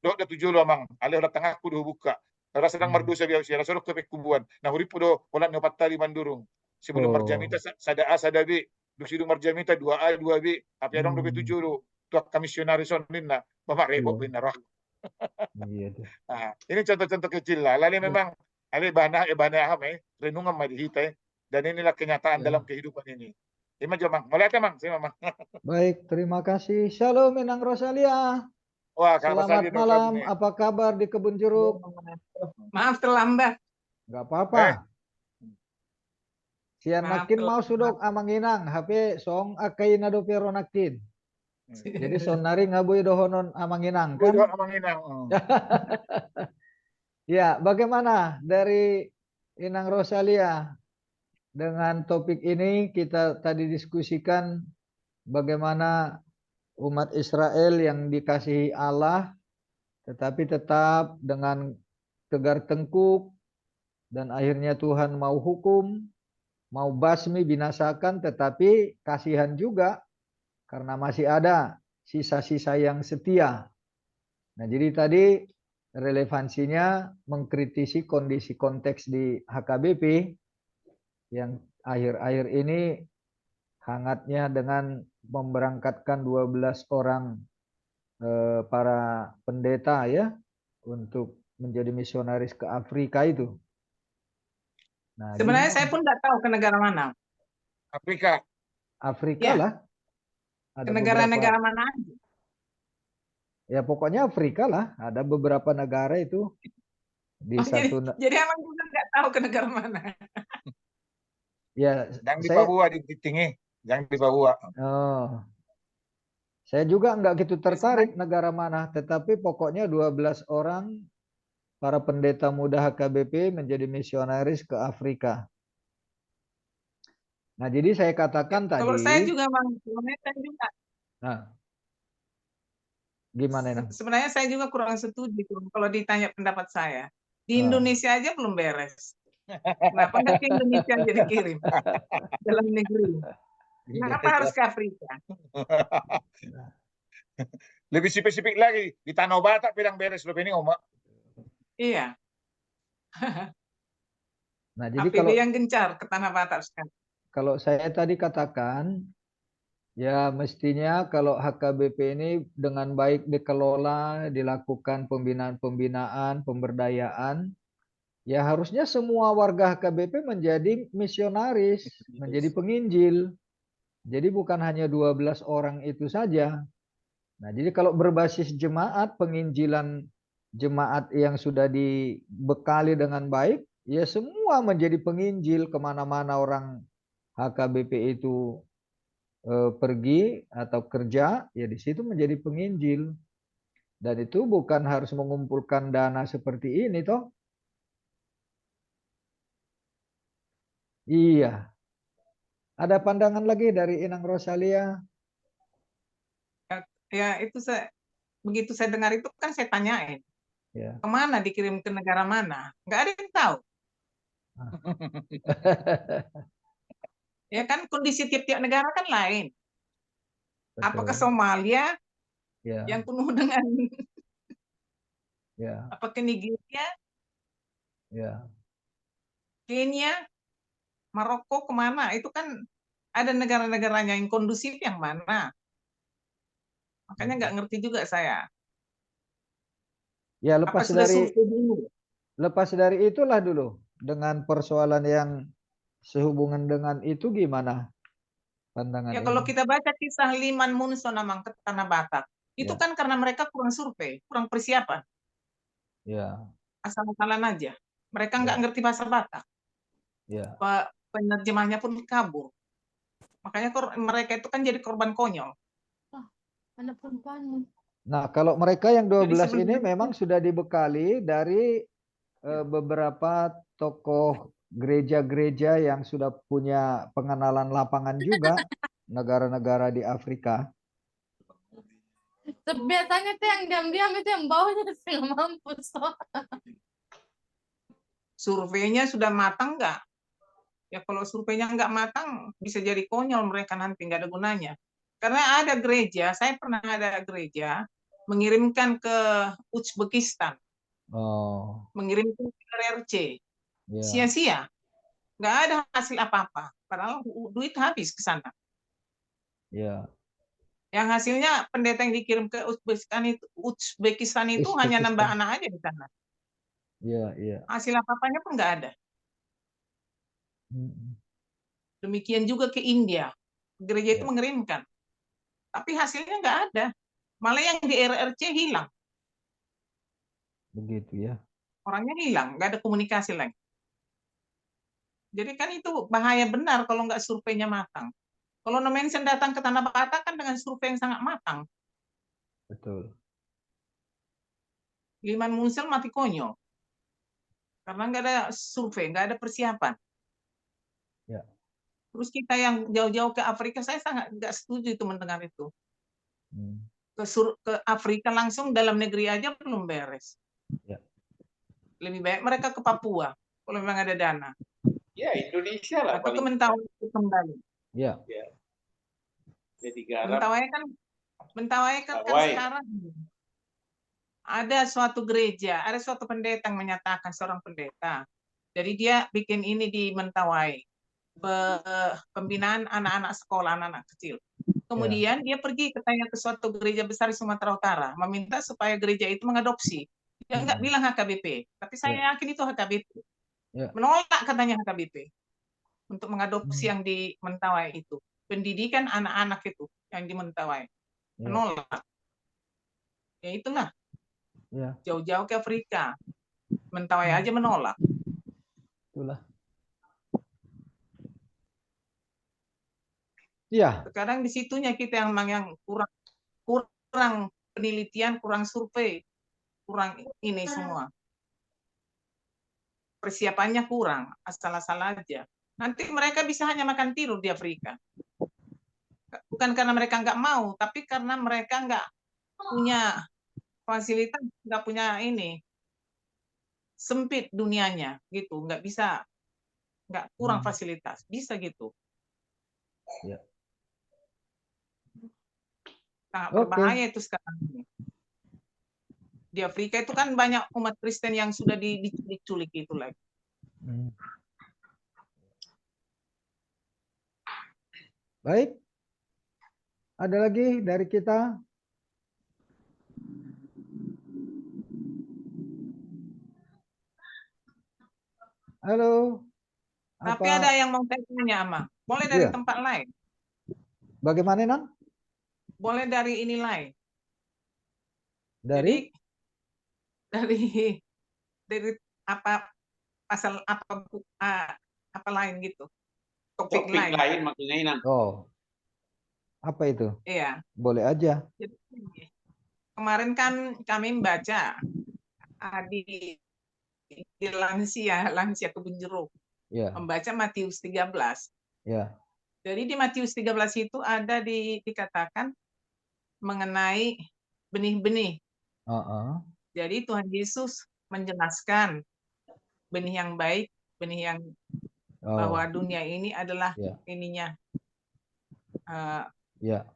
Doh da tujolo mang. Ada olah tangah ko buka. Rasa sedang mardosa biasa, rasa ke pekubuan. Nah huripo do olah nyopat tali mandurung. Sebelum marjamita sada A sada B, dusidung marjamita 2A 2B, tapi adong 27 dulu. tua kamisionari sonina bapak rebok Iya. benar. Iya tuh. Nah, ini contoh-contoh kecil lah. Lalu memang ada banyak ham renungan mah dihita dan inilah kenyataan Ya. dalam kehidupan ini. Ima jomang, mau lihat mang, saya mang. Baik, terima kasih. Shalom Inang Rosalia. Wah, Kak Selamat Rosalia udah malam. gabung nih. Apa kabar di Kebun Jeruk? Maaf terlambat. Enggak apa-apa. Sian Maaf, nakin mau terlambat. sudok amang inang HP song akai nado peronakin. Jadi sonari ngabui dohonon amang inang kan? Udah amang inang. Ya, bagaimana dari Inang Rosalia dengan topik ini kita tadi diskusikan bagaimana umat Israel yang dikasihi Allah tetapi tetap dengan tegar tengkuk dan akhirnya Tuhan mau hukum, mau basmi binasakan tetapi kasihan juga karena masih ada sisa-sisa yang setia. Nah, jadi tadi relevansinya mengkritisi kondisi konteks di HKBP yang akhir-akhir ini hangatnya dengan memberangkatkan 12 orang para pendeta ya untuk menjadi misionaris ke Afrika itu. Nah, Sebenarnya saya pun nggak tahu ke negara mana. Afrika. Afrika Ya. lah. Ke Ada negara-negara mana aja. ya pokoknya Afrika lah. Ada beberapa negara itu di Oh, satu jadi emang juga nggak tahu ke negara mana. ya Jangan di saya Papua di tinggi, jangan di Papua. oh, saya juga nggak gitu tertarik negara mana, tetapi pokoknya 12 orang para pendeta muda HKBP menjadi misionaris ke Afrika. Nah, jadi saya katakan Kalau tadi, saya juga Bang, sebenarnya saya juga nah, gimana Nang? sebenarnya saya juga kurang setuju kalau ditanya pendapat saya. Di Ah. Indonesia aja belum beres. Kenapa nggak ke Indonesia aja dikirim? Dalam negeri. Kenapa harus ke Afrika? Lebih spesifik lagi, di Tanah Batak pedang beres loh ini Oma. Iya. Nah, jadi APB yang gencar ke Tanah Batak sekarang. kalau saya tadi katakan, ya mestinya kalau HKBP ini dengan baik dikelola, dilakukan pembinaan, pemberdayaan, ya harusnya semua warga HKBP menjadi misionaris, menjadi penginjil. Jadi bukan hanya 12 orang itu saja. Nah, jadi kalau berbasis jemaat, penginjilan jemaat yang sudah dibekali dengan baik, ya semua menjadi penginjil kemana-mana orang HKBP itu pergi atau kerja, ya di situ menjadi penginjil. Dan itu bukan harus mengumpulkan dana seperti ini, toh. Iya. Ada pandangan lagi dari Inang Rosalia? Ya itu begitu saya dengar itu kan saya tanyain. Ya. Kemana dikirim ke negara mana? Nggak ada yang tahu. Ya kan kondisi tiap-tiap negara kan lain. Betul. Apakah Somalia Ya. yang penuh dengan Ya. apa ke Nigeria, Ya. Kenya, Maroko kemana? Itu kan ada negara-negaranya yang kondusif yang mana? Makanya nggak ngerti juga saya. Ya Apa sudah survei dulu? lepas dari itulah dulu dengan persoalan yang sehubungan dengan itu gimana pandangan Ya ini? kalau kita baca kisah Liman Munson Amang ke Tanah Batak, itu Ya. kan karena mereka kurang survei, kurang persiapan. Ya. Asal-asalan aja. Mereka nggak Ya. ngerti bahasa Batak. Ya. Penerjemahnya pun kabur. Makanya mereka itu kan jadi korban konyol. Anak perempuan. Nah, kalau mereka yang 12 Jadi ini sebenarnya memang sudah dibekali dari beberapa tokoh gereja-gereja yang sudah punya pengenalan lapangan juga negara-negara di Afrika. Biasanya tuh yang diam-diam itu yang bawahnya nggak mampus. surveinya sudah matang nggak? Ya kalau surveinya nggak matang, bisa jadi konyol mereka nanti, nggak ada gunanya. Karena ada gereja, saya pernah ada gereja, mengirimkan ke Uzbekistan, Oh, mengirimkan ke RRC, ya. sia-sia. Nggak ada hasil apa-apa, padahal duit habis ke sana. Ya. Yang hasilnya pendeta yang dikirim ke Uzbekistan itu hanya nambah Uzbekistan. anak aja di sana. Iya, iya. Hasil apa-apanya pun nggak ada. Mm-mm. Demikian juga ke India. Gereja itu Ya. mengirimkan. Tapi hasilnya nggak ada. Malah yang di RRC hilang. Begitu ya. Orangnya hilang, nggak ada komunikasi lagi. Jadi kan itu bahaya benar kalau nggak surveinya matang. Kalau No Mention datang ke Tanah Batak kan dengan survei yang sangat matang. Betul. Liman Munsel mati konyol. Karena nggak ada survei, nggak ada persiapan. Ya. Terus kita yang jauh-jauh ke Afrika, saya sangat nggak setuju itu mendengar itu. Hmm. Ke Afrika langsung, dalam negeri aja belum beres. Ya. Lebih baik mereka ke Papua, kalau memang ada dana. Ya, Indonesia lah Atau ke paling Mentawai kembali. Ya. jadi garap. Mentawai kan Mentawai. sekarang ada suatu gereja, ada suatu pendeta yang menyatakan, seorang pendeta. Jadi dia bikin ini di Mentawai, pembinaan anak-anak sekolah, anak-anak kecil. Kemudian dia pergi katanya ke suatu gereja besar di Sumatera Utara, meminta supaya gereja itu mengadopsi. Dia nggak bilang HKBP, tapi saya yakin itu HKBP. Ya. Menolak katanya HKBP untuk mengadopsi Hmm. yang di Mentawai itu. Pendidikan anak-anak itu yang di Mentawai. Ya. Menolak. Ya itulah. Ya. Jauh-jauh ke Afrika. Mentawai aja menolak. Itulah. Ya. Sekarang di situnya kita yang kurang penelitian, kurang survei, kurang ini semua. Persiapannya kurang, asal-asal aja. Nanti mereka bisa hanya makan tidur di Afrika. Bukan karena mereka nggak mau, tapi karena mereka nggak punya fasilitas, nggak punya ini, sempit dunianya gitu, nggak bisa, nggak kurang fasilitas, bisa gitu. Ya. Sangat Oke. berbahaya itu sekarang ini. Di Afrika itu kan banyak umat Kristen yang sudah diculik itu lagi. Baik. Ada lagi dari kita? Halo. Tapi ada yang mau saya tanya, Ama. Boleh dari Iya. tempat lain? Bagaimana, Non? Boleh dari ini lain. Dari? Jadi dari apa pasal apa lain gitu. Topik lain maksudnya ini. Oh. Apa itu? Iya. Boleh aja. Jadi, kemarin kan kami membaca di lansia Kebun Jeruk. Ya. Membaca Matius 13. Ya. Jadi di Matius 13 itu ada dikatakan mengenai benih-benih. Jadi Tuhan Yesus menjelaskan benih yang baik, benih yang bahwa dunia ini adalah ininya.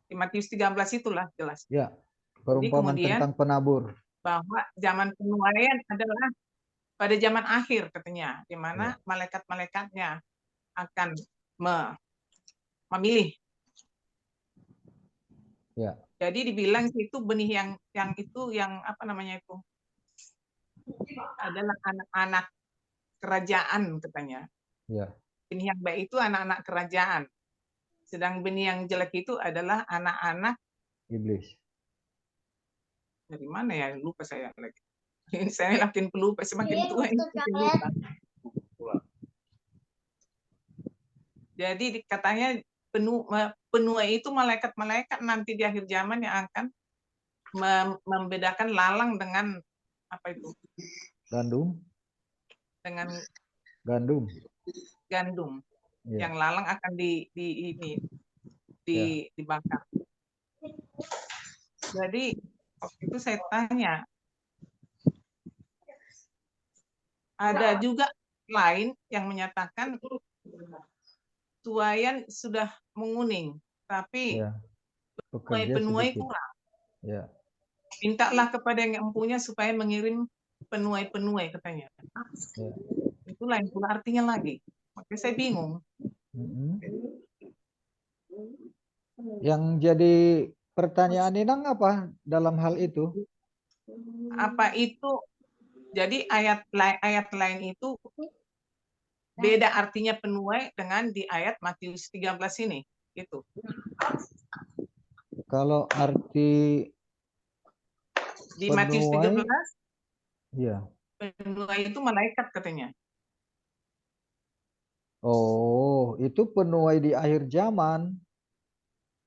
Di Matius 13 itulah jelas. Ya. Perumpamaan tentang penabur. Bahwa zaman penuaian adalah pada zaman akhir katanya, di mana malaikat-malaikatnya akan memilih. Ya. Jadi dibilang itu benih yang itu yang apa namanya itu adalah anak-anak kerajaan katanya. Ya. Benih yang baik itu anak-anak kerajaan. Sedang benih yang jelek itu adalah anak-anak iblis. Dari mana ya? Lupa saya lagi. Saya makin pelupa, semakin tua ini makin lupa. Jadi katanya penuai itu malaikat-malaikat nanti di akhir zaman yang akan membedakan lalang dengan apa itu? Gandum. Dengan gandum. Yang lalang akan dibakar. Jadi waktu itu saya tanya, ada juga lain yang menyatakan tuayan sudah menguning, tapi penuai kurang. Ya. Mintalah kepada yang mempunyai supaya mengirim penuai katanya. Ya. Itu lain pula artinya lagi. Makanya saya bingung. Yang jadi Pertanyaan Inang apa dalam hal itu? Apa itu? Jadi ayat lain itu beda artinya penuai dengan di ayat Matius 13 ini. Itu. Kalau arti Di Matius penuai, 13, ya. penuai itu malaikat katanya. Oh, itu penuai di akhir zaman.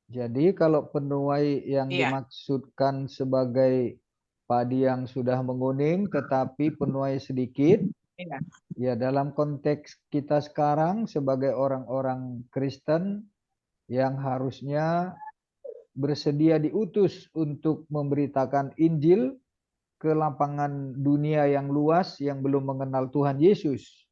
Jadi kalau penuai yang Iya. dimaksudkan sebagai padi yang sudah menguning tetapi penuai sedikit, Iya. ya dalam konteks kita sekarang sebagai orang-orang Kristen yang harusnya bersedia diutus untuk memberitakan Injil ke lapangan dunia yang luas yang belum mengenal Tuhan Yesus.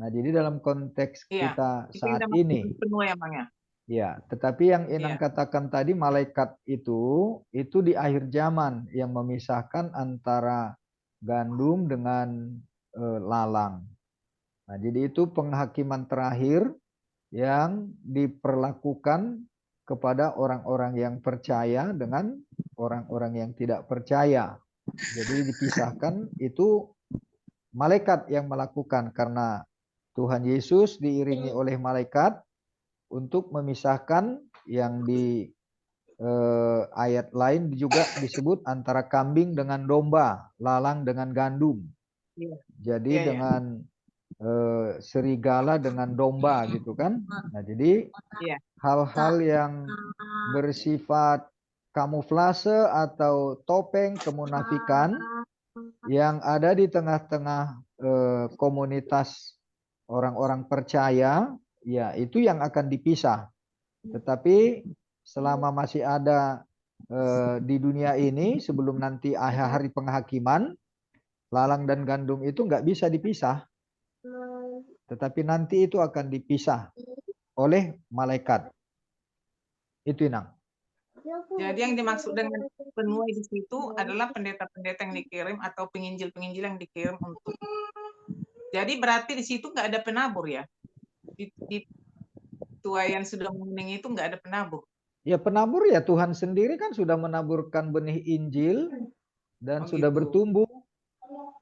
Nah, jadi dalam konteks Iya. kita Itu yang saat namanya ini, penuai emangnya. ya, tetapi yang Inang Iya. katakan tadi malaikat itu di akhir zaman yang memisahkan antara gandum dengan lalang. Nah, jadi itu penghakiman terakhir yang diperlakukan kepada orang-orang yang percaya dengan orang-orang yang tidak percaya. Jadi dipisahkan itu malaikat yang melakukan karena Tuhan Yesus diiringi oleh malaikat untuk memisahkan yang di ayat lain juga disebut antara kambing dengan domba, lalang dengan gandum. Iya. Jadi Iya, dengan serigala dengan domba gitu kan. Nah, jadi Iya. hal-hal yang bersifat kamuflase atau topeng kemunafikan yang ada di tengah-tengah komunitas orang-orang percaya, ya itu yang akan dipisah. Tetapi selama masih ada di dunia ini, sebelum nanti akhir hari penghakiman, lalang dan gandum itu nggak bisa dipisah. Tetapi nanti itu akan dipisah oleh malaikat. Itu Inang. Jadi yang dimaksud dengan penuai di situ adalah pendeta-pendeta yang dikirim atau penginjil-penginjil yang dikirim untuk. Jadi berarti di situ nggak ada penabur ya? Di tuayan sudah menguning itu nggak ada penabur. Ya penabur ya Tuhan sendiri kan sudah menaburkan benih Injil dan sudah gitu. bertumbuh.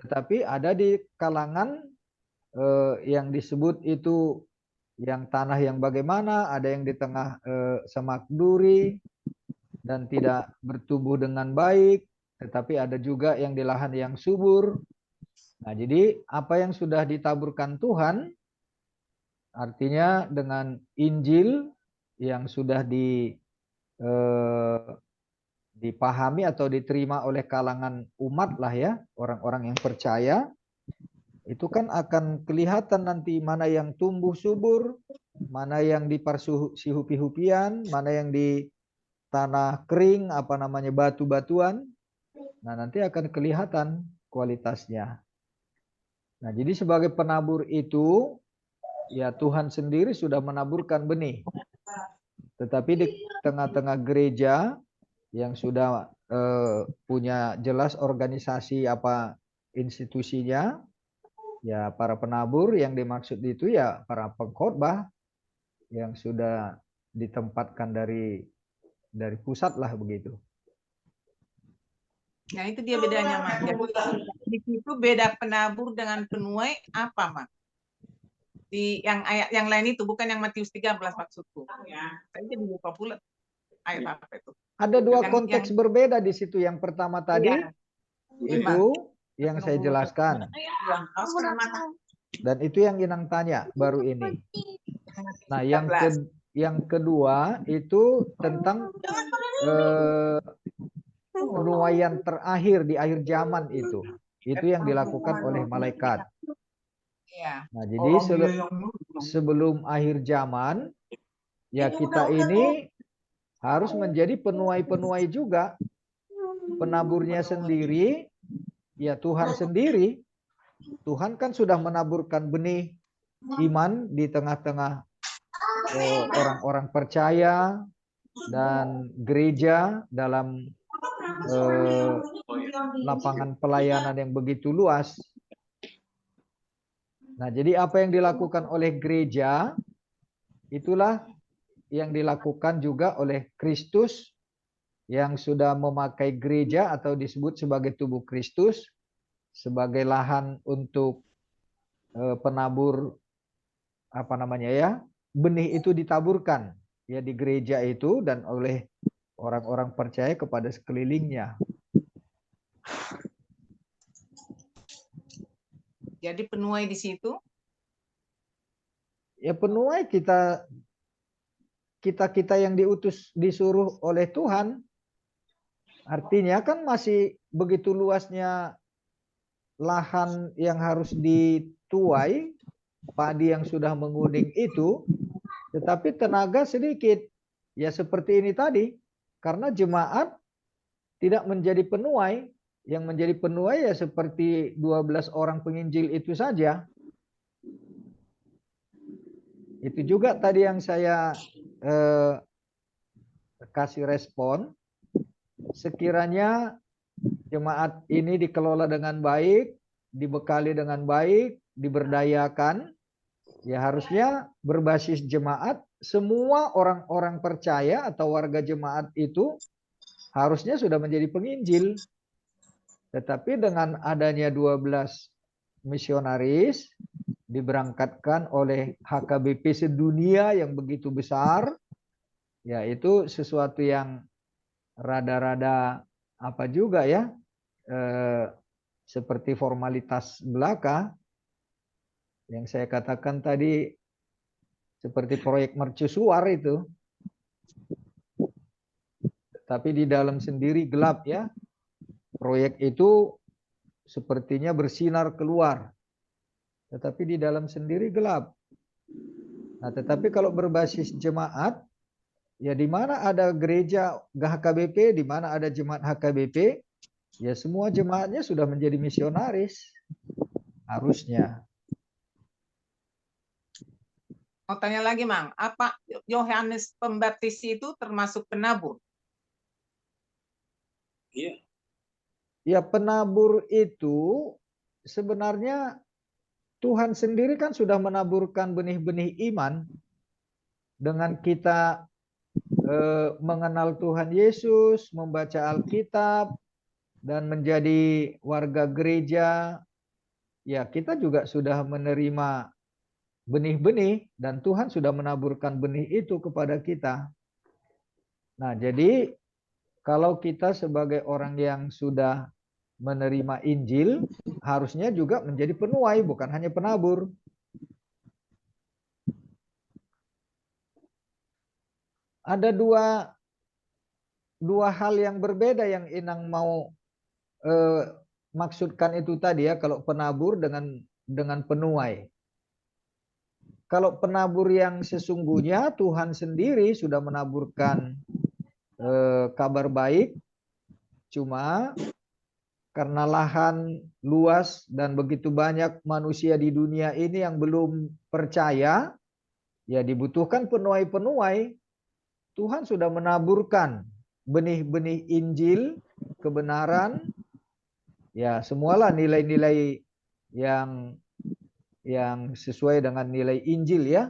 Tetapi ada di kalangan yang disebut itu yang tanah yang bagaimana, ada yang di tengah semak duri dan tidak bertumbuh dengan baik, tetapi ada juga yang di lahan yang subur. Nah, jadi apa yang sudah ditaburkan Tuhan, artinya dengan Injil yang sudah dipahami atau diterima oleh kalangan umat lah ya, orang-orang yang percaya, itu kan akan kelihatan nanti mana yang tumbuh subur, mana yang di parsuhupi-hupian, mana yang di tanah kering, apa namanya batu-batuan. Nah, nanti akan kelihatan kualitasnya. Nah, jadi sebagai penabur itu, ya Tuhan sendiri sudah menaburkan benih. Tetapi di tengah-tengah gereja yang sudah punya jelas organisasi apa institusinya, ya para penabur yang dimaksud itu ya para pengkhotbah yang sudah ditempatkan dari pusat lah begitu. Nah itu dia bedanya Mak. Jadi di situ beda penabur dengan penuai apa Mak? Di yang ayat yang lain itu bukan yang Matius 13 maksudku. Saya jadi lupa pula ayat apa itu. Ada dua konteks berbeda di situ. Yang pertama tadi itu yang saya jelaskan. Dan itu yang Inang tanya baru ini. Nah, yang kedua itu tentang penuaian terakhir di akhir zaman itu. Itu yang dilakukan oleh malaikat. Nah, jadi sebelum akhir zaman, ya kita ini harus menjadi penuai-penuai juga. Penaburnya sendiri, ya Tuhan sendiri. Tuhan kan sudah menaburkan benih iman di tengah-tengah orang-orang percaya dan gereja dalam lapangan pelayanan yang begitu luas. Nah, jadi apa yang dilakukan oleh gereja, itulah yang dilakukan juga oleh Kristus yang sudah memakai gereja atau disebut sebagai tubuh Kristus sebagai lahan untuk penabur apa namanya ya, benih itu ditaburkan ya di gereja itu dan oleh orang-orang percaya kepada sekelilingnya. Jadi penuai di situ? Ya penuai kita yang diutus disuruh oleh Tuhan. Artinya kan masih begitu luasnya lahan yang harus dituai, padi yang sudah menguning itu, tetapi tenaga sedikit. Ya seperti ini tadi, karena jemaat tidak menjadi penuai, yang menjadi penuai ya seperti 12 orang penginjil itu saja. Itu juga tadi yang saya kasih respon, sekiranya jemaat ini dikelola dengan baik, dibekali dengan baik, diberdayakan, ya harusnya berbasis jemaat, semua orang-orang percaya atau warga jemaat itu harusnya sudah menjadi penginjil. Tetapi dengan adanya 12 misionaris diberangkatkan oleh HKBP sedunia yang begitu besar, ya itu sesuatu yang rada-rada apa juga ya, seperti formalitas belaka yang saya katakan tadi, seperti proyek mercusuar itu, tapi di dalam sendiri gelap ya. Proyek itu sepertinya bersinar keluar, tetapi di dalam sendiri gelap. Nah, tetapi kalau berbasis jemaat, ya di mana ada gereja HKBP, di mana ada jemaat HKBP, ya semua jemaatnya sudah menjadi misionaris. Harusnya. Mau tanya lagi, Mang, apa Yohanes Pembaptis itu termasuk penabur? Iya. Ya penabur itu sebenarnya Tuhan sendiri kan sudah menaburkan benih-benih iman dengan kita mengenal Tuhan Yesus, membaca Alkitab, dan menjadi warga gereja. Ya kita juga sudah menerima benih-benih dan Tuhan sudah menaburkan benih itu kepada kita. Nah jadi kalau kita sebagai orang yang sudah menerima Injil, harusnya juga menjadi penuai, bukan hanya penabur. Ada dua hal yang berbeda yang Inang mau maksudkan itu tadi ya, kalau penabur dengan penuai. Kalau penabur yang sesungguhnya, Tuhan sendiri sudah menaburkan kabar baik, cuma karena lahan luas dan begitu banyak manusia di dunia ini yang belum percaya, ya dibutuhkan penuai-penuai. Tuhan sudah menaburkan benih-benih Injil, kebenaran, ya semualah nilai-nilai yang sesuai dengan nilai Injil ya.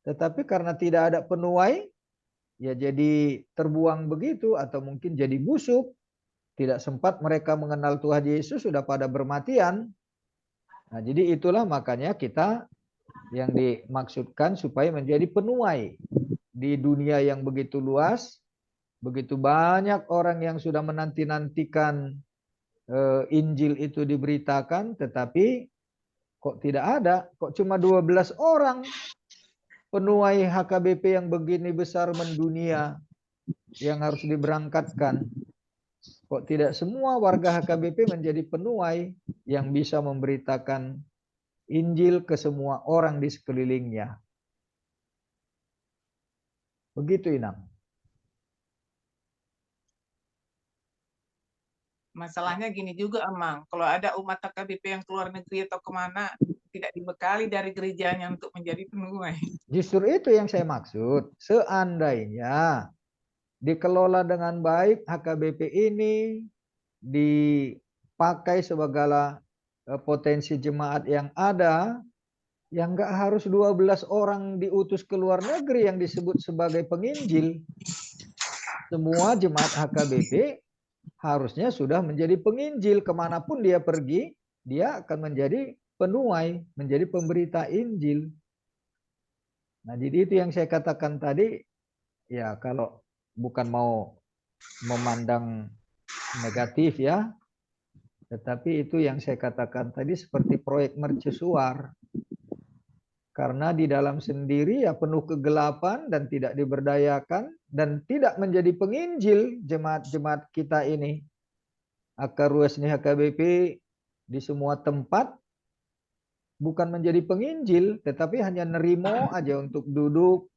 Tetapi karena tidak ada penuai, ya jadi terbuang begitu atau mungkin jadi busuk. Tidak sempat mereka mengenal Tuhan Yesus, sudah pada bermatian. Nah, jadi itulah makanya kita yang dimaksudkan supaya menjadi penuai di dunia yang begitu luas, begitu banyak orang yang sudah menanti-nantikan Injil itu diberitakan, tetapi kok tidak ada, kok cuma 12 orang penuai HKBP yang begini besar mendunia yang harus diberangkatkan. Kok tidak semua warga HKBP menjadi penuai yang bisa memberitakan Injil ke semua orang di sekelilingnya. Begitu Inang. Masalahnya gini juga, Amang. Kalau ada umat HKBP yang keluar negeri atau kemana, tidak dibekali dari gerejanya untuk menjadi penuai. Justru itu yang saya maksud. Seandainya dikelola dengan baik HKBP ini, dipakai segala potensi jemaat yang ada, yang enggak harus 12 orang diutus ke luar negeri yang disebut sebagai penginjil. semua jemaat HKBP harusnya sudah menjadi penginjil. Kemanapun dia pergi, dia akan menjadi penuai, menjadi pemberita Injil. Nah, jadi itu yang saya katakan tadi, ya kalau bukan mau memandang negatif ya, tetapi itu yang saya katakan tadi seperti proyek mercusuar. Karena di dalam sendiri ya penuh kegelapan dan tidak diberdayakan dan tidak menjadi penginjil jemaat-jemaat kita ini. Akar ruasnya HKBP di semua tempat bukan menjadi penginjil, tetapi hanya nerimo aja untuk duduk,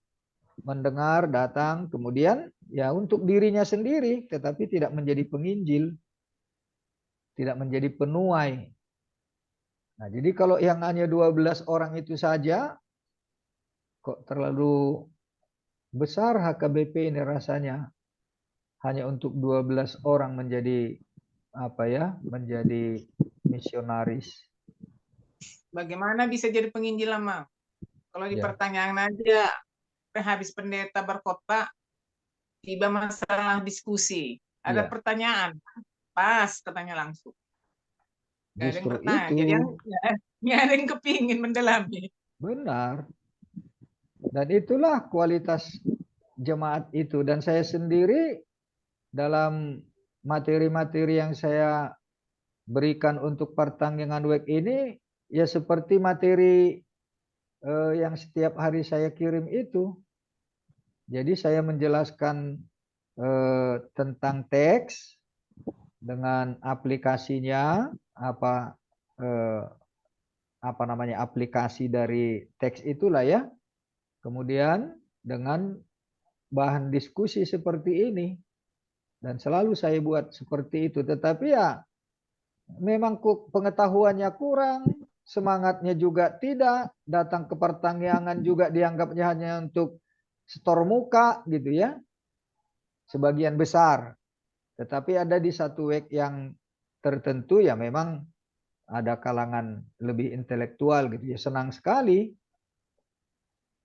mendengar, datang, kemudian ya untuk dirinya sendiri, tetapi tidak menjadi penginjil, tidak menjadi penuai. Nah, jadi kalau yang hanya 12 orang itu saja, kok terlalu besar HKBP ini rasanya. Hanya untuk 12 orang menjadi apa ya, menjadi misionaris. Bagaimana bisa jadi penginjil lama? Kalau di Ya. pertanyaan aja, habis pendeta berkhotbah, tiba masalah diskusi. Ada Ya. pertanyaan, pas katanya langsung. Gak ada yang Justru bertanya. itu. Jadi nggak ada yang kepingin mendalami. Benar. Dan itulah kualitas jemaat itu. Dan saya sendiri dalam materi-materi yang saya berikan untuk pertandingan WEC ini, ya seperti materi yang setiap hari saya kirim itu. Jadi saya menjelaskan tentang teks dengan aplikasinya, apa namanya, aplikasi dari teks itulah ya. Kemudian dengan bahan diskusi seperti ini. Dan selalu saya buat seperti itu. Tetapi ya memang pengetahuannya kurang, semangatnya juga tidak, datang ke pertanyaan juga dianggapnya hanya untuk setor muka gitu ya. Sebagian besar. Tetapi ada di satu WEC yang tertentu ya memang ada kalangan lebih intelektual gitu ya, senang sekali.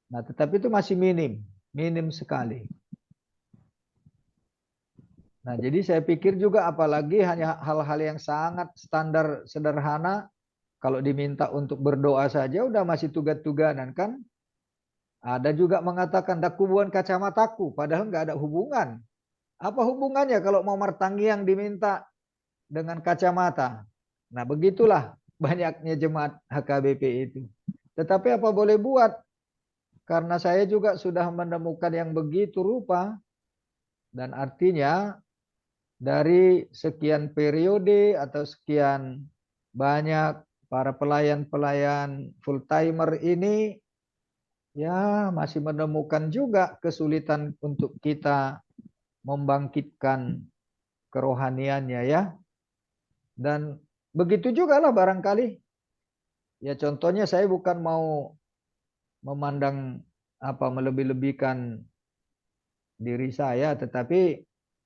Nah, tetapi itu masih minim sekali. Nah, jadi saya pikir juga apalagi hanya hal-hal yang sangat standar sederhana, kalau diminta untuk berdoa saja udah masih tugas-tuganan kan. Ada juga mengatakan dakubuan kacamataku, padahal nggak ada hubungan. Apa hubungannya kalau mau martanggiang diminta dengan kacamata? Nah, begitulah banyaknya jemaat HKBP itu. Tetapi apa boleh buat? Karena saya juga sudah menemukan yang begitu rupa. Dan artinya dari sekian periode atau sekian banyak para pelayan-pelayan full timer ini ya masih menemukan juga kesulitan untuk kita membangkitkan kerohaniannya ya. Dan begitu juga lah barangkali. Ya contohnya saya bukan mau memandang apa melebih-lebihkan diri saya, tetapi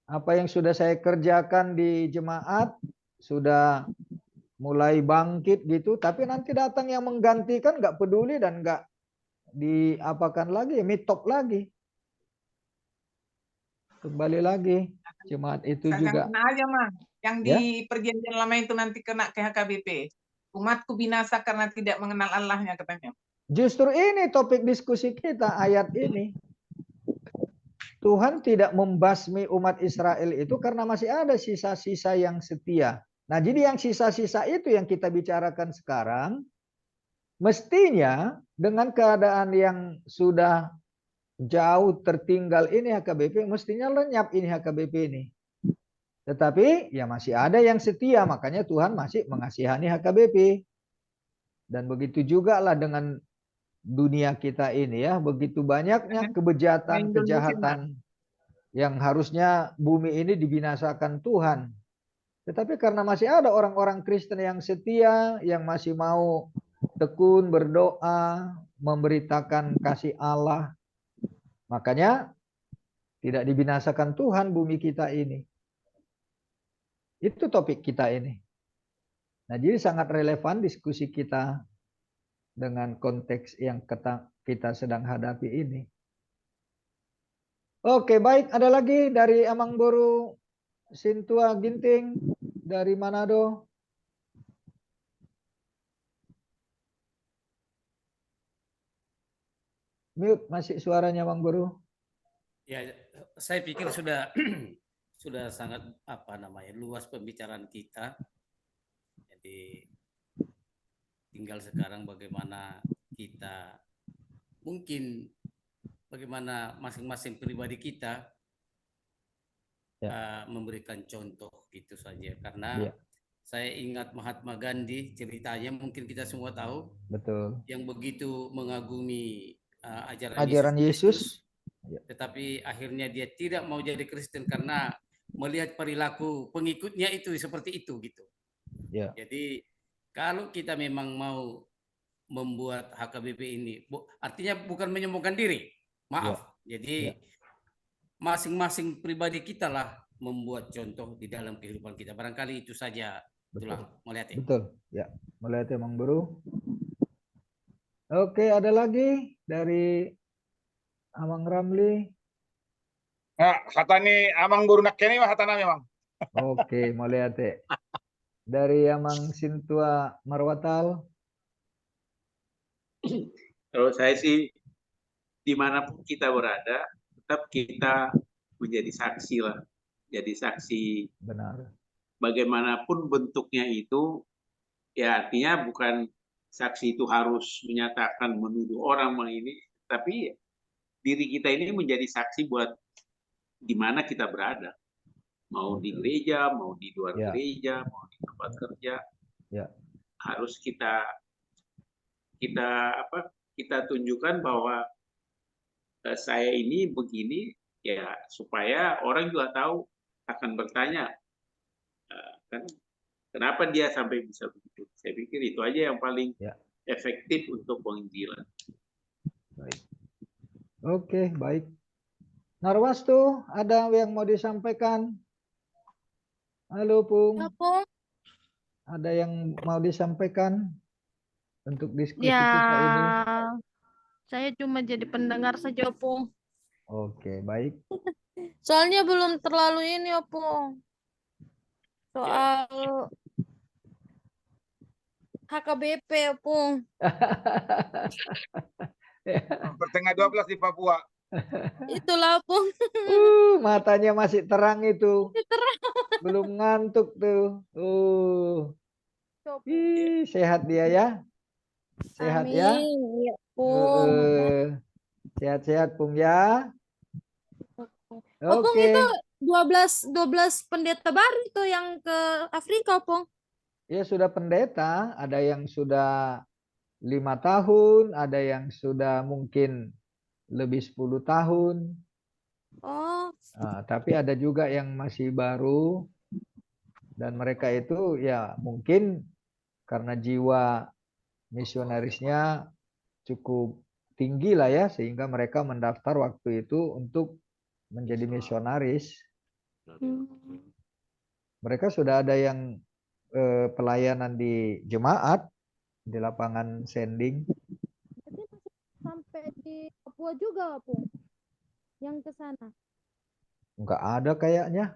apa yang sudah saya kerjakan di jemaat sudah mulai bangkit gitu, tapi nanti datang yang menggantikan nggak peduli dan nggak diapakan lagi, mitop lagi. Kembali lagi jemaat itu juga. Kena aja mah, yang Ya? di perjanjian lama itu nanti kena ke HKBP. Umatku binasa karena tidak mengenal Allahnya katanya. Justru ini topik diskusi kita ayat ini. Tuhan tidak membasmi umat Israel itu karena masih ada sisa-sisa yang setia. Nah, jadi yang sisa-sisa itu yang kita bicarakan sekarang, mestinya dengan keadaan yang sudah jauh tertinggal ini HKBP, mestinya lenyap ini HKBP ini. Tetapi ya masih ada yang setia, makanya Tuhan masih mengasihani HKBP. Dan begitu juga lah dengan dunia kita ini ya, begitu banyaknya kebejatan, kejahatan yang harusnya bumi ini dibinasakan Tuhan. Tetapi karena masih ada orang-orang Kristen yang setia, yang masih mau tekun berdoa, memberitakan kasih Allah, makanya tidak dibinasakan Tuhan bumi kita ini. Itu topik kita ini. Nah, jadi sangat relevan diskusi kita dengan konteks yang kita sedang hadapi ini. Oke, baik. Ada lagi dari Amangboru Sintua Ginting dari Manado. Mute masih suaranya Amangboru. Ya, saya pikir sudah sudah sangat apa namanya luas pembicaraan kita. Jadi tinggal sekarang bagaimana kita mungkin bagaimana masing-masing pribadi kita memberikan contoh gitu saja. Karena saya ingat Mahatma Gandhi, ceritanya mungkin kita semua tahu. Betul. Yang begitu mengagumi Ajaran Yesus. Tetapi akhirnya dia tidak mau jadi Kristen karena melihat perilaku pengikutnya itu seperti itu gitu. Jadi kalau kita memang mau membuat HKBP ini, artinya bukan menyombongkan diri, maaf. Jadi masing-masing pribadi kita lah membuat contoh di dalam kehidupan kita. Barangkali itu saja. Itulah melihat. Betul. Ya, melihat Amangboru. Oke, ada lagi dari Amang Ramli. Nah, hatani Amangboru nakkeni mah hatana memang. Oke, melihat dari Amang Sintua Marwatal. Kalau saya sih dimanapun kita berada, tetap kita menjadi saksi lah. Jadi saksi. Benar. Bagaimanapun bentuknya itu, ya artinya bukan saksi itu harus menyatakan menuduh orang ini, tapi diri kita ini menjadi saksi buat di mana kita berada. Mau di gereja, mau di luar gereja, mau di tempat kerja. Harus kita tunjukkan bahwa saya ini begini, ya supaya orang juga tahu, akan bertanya kan kenapa dia sampai bisa begitu. Saya pikir itu aja yang paling efektif untuk penginjilan. Baik. Oke, baik. Narwastu, ada yang mau disampaikan? Halo, Pung. Ya, Pung. Ada yang mau disampaikan untuk diskusi Ya, kita ini? saya cuma jadi pendengar saja, Pung. Oke, baik. Soalnya belum terlalu ini, Pung. Soal HKBP, Pung. Pertengah 12 di Papua. Itulah, Pung. Matanya masih terang itu. Terang. Belum ngantuk tuh. Sehat dia ya. Sehat Amin. ya. Ya, Pung. Sehat-sehat, Pung ya. Pung, itu 12 pendeta baru itu yang ke Afrika, Pung. Ya sudah pendeta, ada yang sudah 5 tahun, ada yang sudah mungkin lebih 10 tahun. Tapi ada juga yang masih baru, dan mereka itu ya mungkin karena jiwa misionarisnya cukup tinggi lah ya, sehingga mereka mendaftar waktu itu untuk menjadi misionaris. Mereka sudah ada yang pelayanan di jemaat, di lapangan sending. Sampai di Papua juga, Pung, yang ke sana. Enggak ada kayaknya.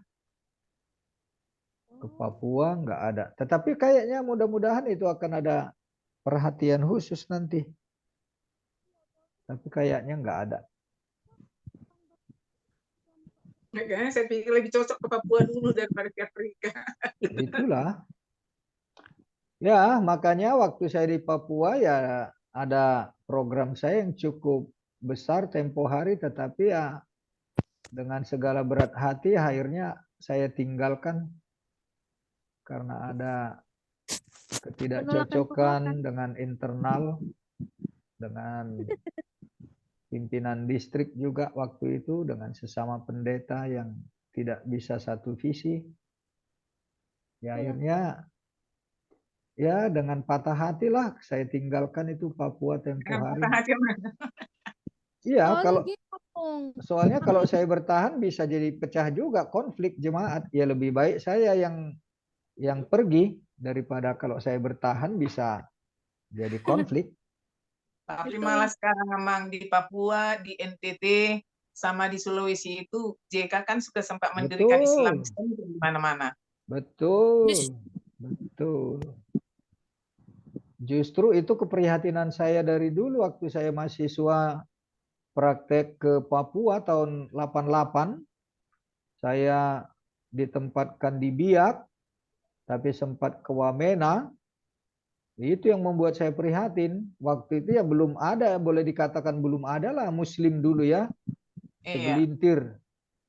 Ke Papua enggak ada. Tetapi kayaknya mudah-mudahan itu akan ada perhatian khusus nanti. Tapi kayaknya enggak ada. Kayaknya saya pikir lebih cocok ke Papua dulu daripada ke Afrika. Itulah. Ya, makanya waktu saya di Papua ya ada program saya yang cukup besar tempo hari, tetapi ya dengan segala berat hati akhirnya saya tinggalkan karena ada ketidakcocokan dengan internal, dengan pimpinan distrik juga waktu itu, dengan sesama pendeta yang tidak bisa satu visi. Ya akhirnya ya dengan patah hati lah saya tinggalkan itu Papua tempo hari. Iya, soalnya kalau saya bertahan bisa jadi pecah juga konflik jemaat. Ya lebih baik saya yang pergi daripada kalau saya bertahan bisa jadi konflik. Tapi malah sekarang memang di Papua, di NTT, sama di Sulawesi itu JK kan sudah sempat mendirikan Islam Betul. di mana-mana. Betul. Betul. Justru itu keprihatinan saya dari dulu waktu saya mahasiswa praktek ke Papua tahun 88. Saya ditempatkan di Biak, tapi sempat ke Wamena. Itu yang membuat saya prihatin. Waktu itu ya belum ada, boleh dikatakan belum ada lah Muslim dulu ya. Iya. Segelintir.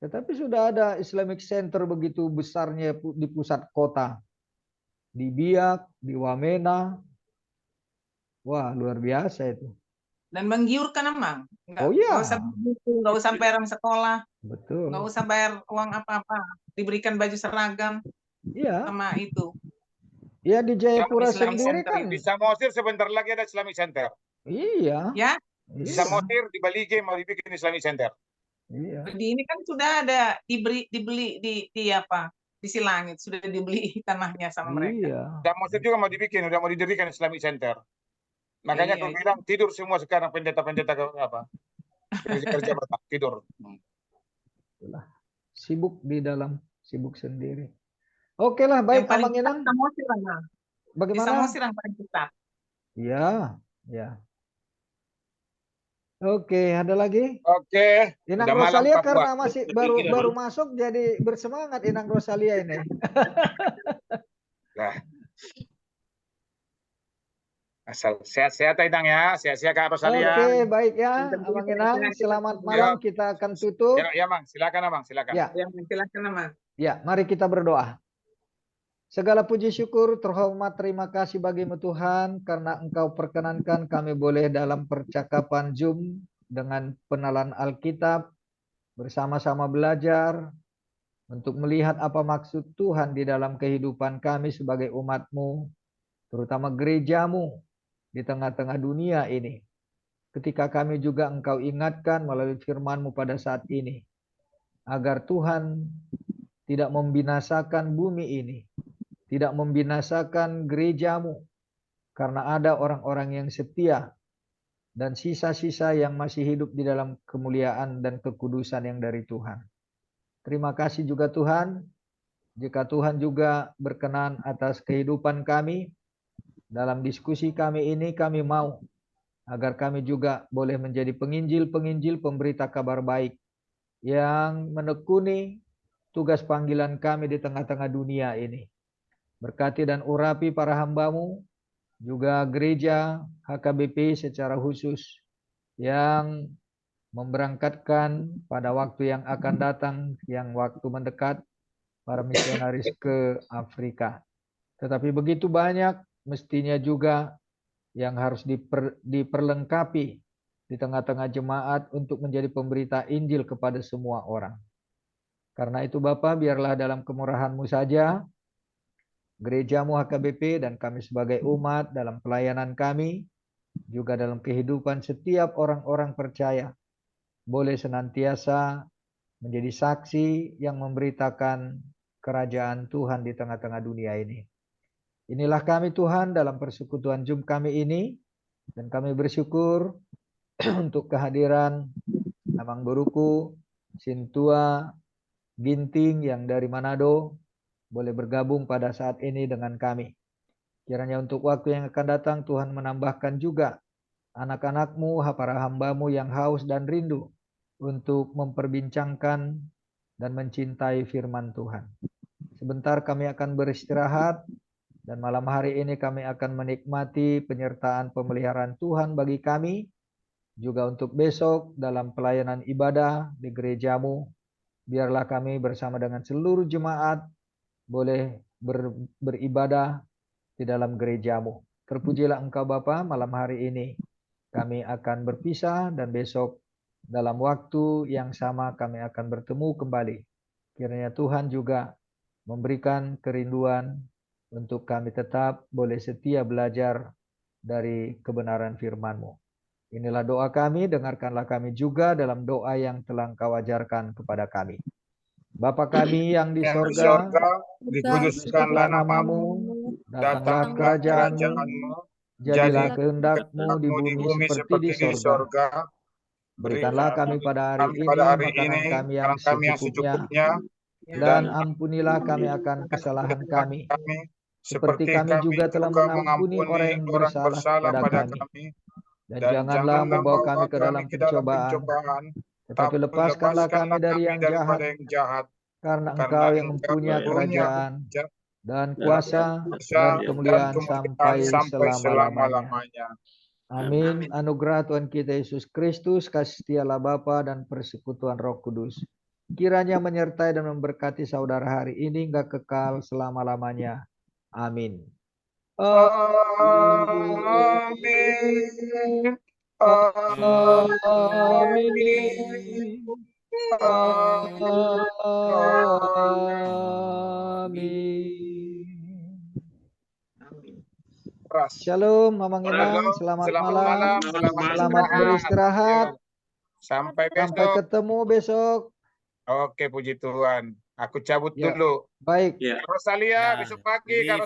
Tetapi sudah ada Islamic Center begitu besarnya di pusat kota. Di Biak, di Wamena. Wah, luar biasa itu. Dan menggiurkan emang. Oh iya. Nggak usah bayar sekolah. Betul. Nggak usah bayar uang apa-apa. Diberikan baju seragam. Iya. Sama itu. Ya di Jayapura Islamic sendiri Center kan. ini. Di Samosir sebentar lagi ada Islamic Center. Iya. Ya. Di Iya. Samosir, di Balige mau dibikin Islamic Center. Iya. Di ini kan sudah ada dibeli di apa? Di Silangit sudah dibeli tanahnya sama mereka. Iya. Samosir juga mau dibikin, udah mau didirikan Islamic Center. Makanya aku bilang tidur semua sekarang pendeta-pendeta ke apa? Kerja tidur. Sibuk di dalam, sibuk sendiri. Oke lah, baik Abang Inang. Bagaimana? Di Samosir yang paling cepat. Iya, ya. Oke, ada lagi? Oke. Inang udah malam Rosalia Papua. karena masih baru masuk jadi bersemangat Inang Rosalia ini. Nah. Asal sehat-sehat Inang ya, sehat-sehat Kak Rosalia. Oke, baik ya, Abang Inang. Selamat malam, kita akan tutup. Ya, Bang, silakan Abang, silakan. Ya, silakan Abang. Ya, mari kita berdoa. Segala puji syukur, terhormat, terima kasih bagimu Tuhan, karena Engkau perkenankan kami boleh dalam percakapan Zoom dengan penalan Alkitab, bersama-sama belajar, untuk melihat apa maksud Tuhan di dalam kehidupan kami sebagai umat-Mu, terutama gereja-Mu di tengah-tengah dunia ini. Ketika kami juga Engkau ingatkan melalui firman-Mu pada saat ini, agar Tuhan tidak membinasakan bumi ini, tidak membinasakan gereja-Mu, karena ada orang-orang yang setia dan sisa-sisa yang masih hidup di dalam kemuliaan dan kekudusan yang dari Tuhan. Terima kasih juga Tuhan, jika Tuhan juga berkenan atas kehidupan kami, dalam diskusi kami ini kami mau agar kami juga boleh menjadi penginjil-penginjil pemberita kabar baik yang menekuni tugas panggilan kami di tengah-tengah dunia ini. Berkati dan urapi para hamba-Mu, juga gereja HKBP secara khusus yang memberangkatkan pada waktu yang akan datang, yang waktu mendekat, para misionaris ke Afrika. Tetapi begitu banyak mestinya juga yang harus diperlengkapi di tengah-tengah jemaat untuk menjadi pemberita Injil kepada semua orang. Karena itu Bapa, biarlah dalam kemurahan-Mu saja, gereja-Mu HKBP dan kami sebagai umat dalam pelayanan kami, juga dalam kehidupan setiap orang-orang percaya, boleh senantiasa menjadi saksi yang memberitakan kerajaan Tuhan di tengah-tengah dunia ini. Inilah kami Tuhan dalam persekutuan Zoom kami ini, dan kami bersyukur untuk kehadiran Amang Boruku, Sintua, Ginting yang dari Manado, boleh bergabung pada saat ini dengan kami. Kiranya untuk waktu yang akan datang Tuhan menambahkan juga anak-anak-Mu, para hamba-Mu yang haus dan rindu untuk memperbincangkan dan mencintai firman Tuhan. Sebentar kami akan beristirahat, dan malam hari ini kami akan menikmati penyertaan pemeliharaan Tuhan bagi kami, juga untuk besok dalam pelayanan ibadah di gereja-Mu. Biarlah kami bersama dengan seluruh jemaat boleh beribadah di dalam gereja-Mu. Terpujilah Engkau Bapa, malam hari ini kami akan berpisah, dan besok dalam waktu yang sama kami akan bertemu kembali. Kiranya Tuhan juga memberikan kerinduan untuk kami tetap boleh setia belajar dari kebenaran firman-Mu. Inilah doa kami, dengarkanlah kami juga dalam doa yang telah Engkau ajarkan kepada kami. Bapa kami yang di sorga, dikuduskanlah nama-Mu, datanglah kerajaan-Mu, jadilah kehendak-Mu di bumi seperti di sorga. Berikanlah kami pada hari ini makanan kami yang secukupnya, dan ampunilah kami akan kesalahan kami, seperti kami juga telah mengampuni orang yang bersalah kepada kami. Dan janganlah membawa kami ke dalam pencobaan, tetapi lepaskanlah kami dari yang jahat, karena Engkau yang mempunyai kerajaan dan kuasa dan kemuliaan sampai selama-lamanya. Amin. Anugerah Tuhan kita Yesus Kristus, kasih setialah Bapa dan persekutuan Roh Kudus, kiranya menyertai dan memberkati saudara hari ini hingga kekal selama-lamanya. Amin. Amin. Amin. Shalom, Mamang Inang. Selamat malam. Selamat beristirahat. Sampai Sampai besok. ketemu besok. Oke, puji Tuhan. Aku cabut Ya. dulu. Baik. Ya. Rosalia, besok pagi. Ini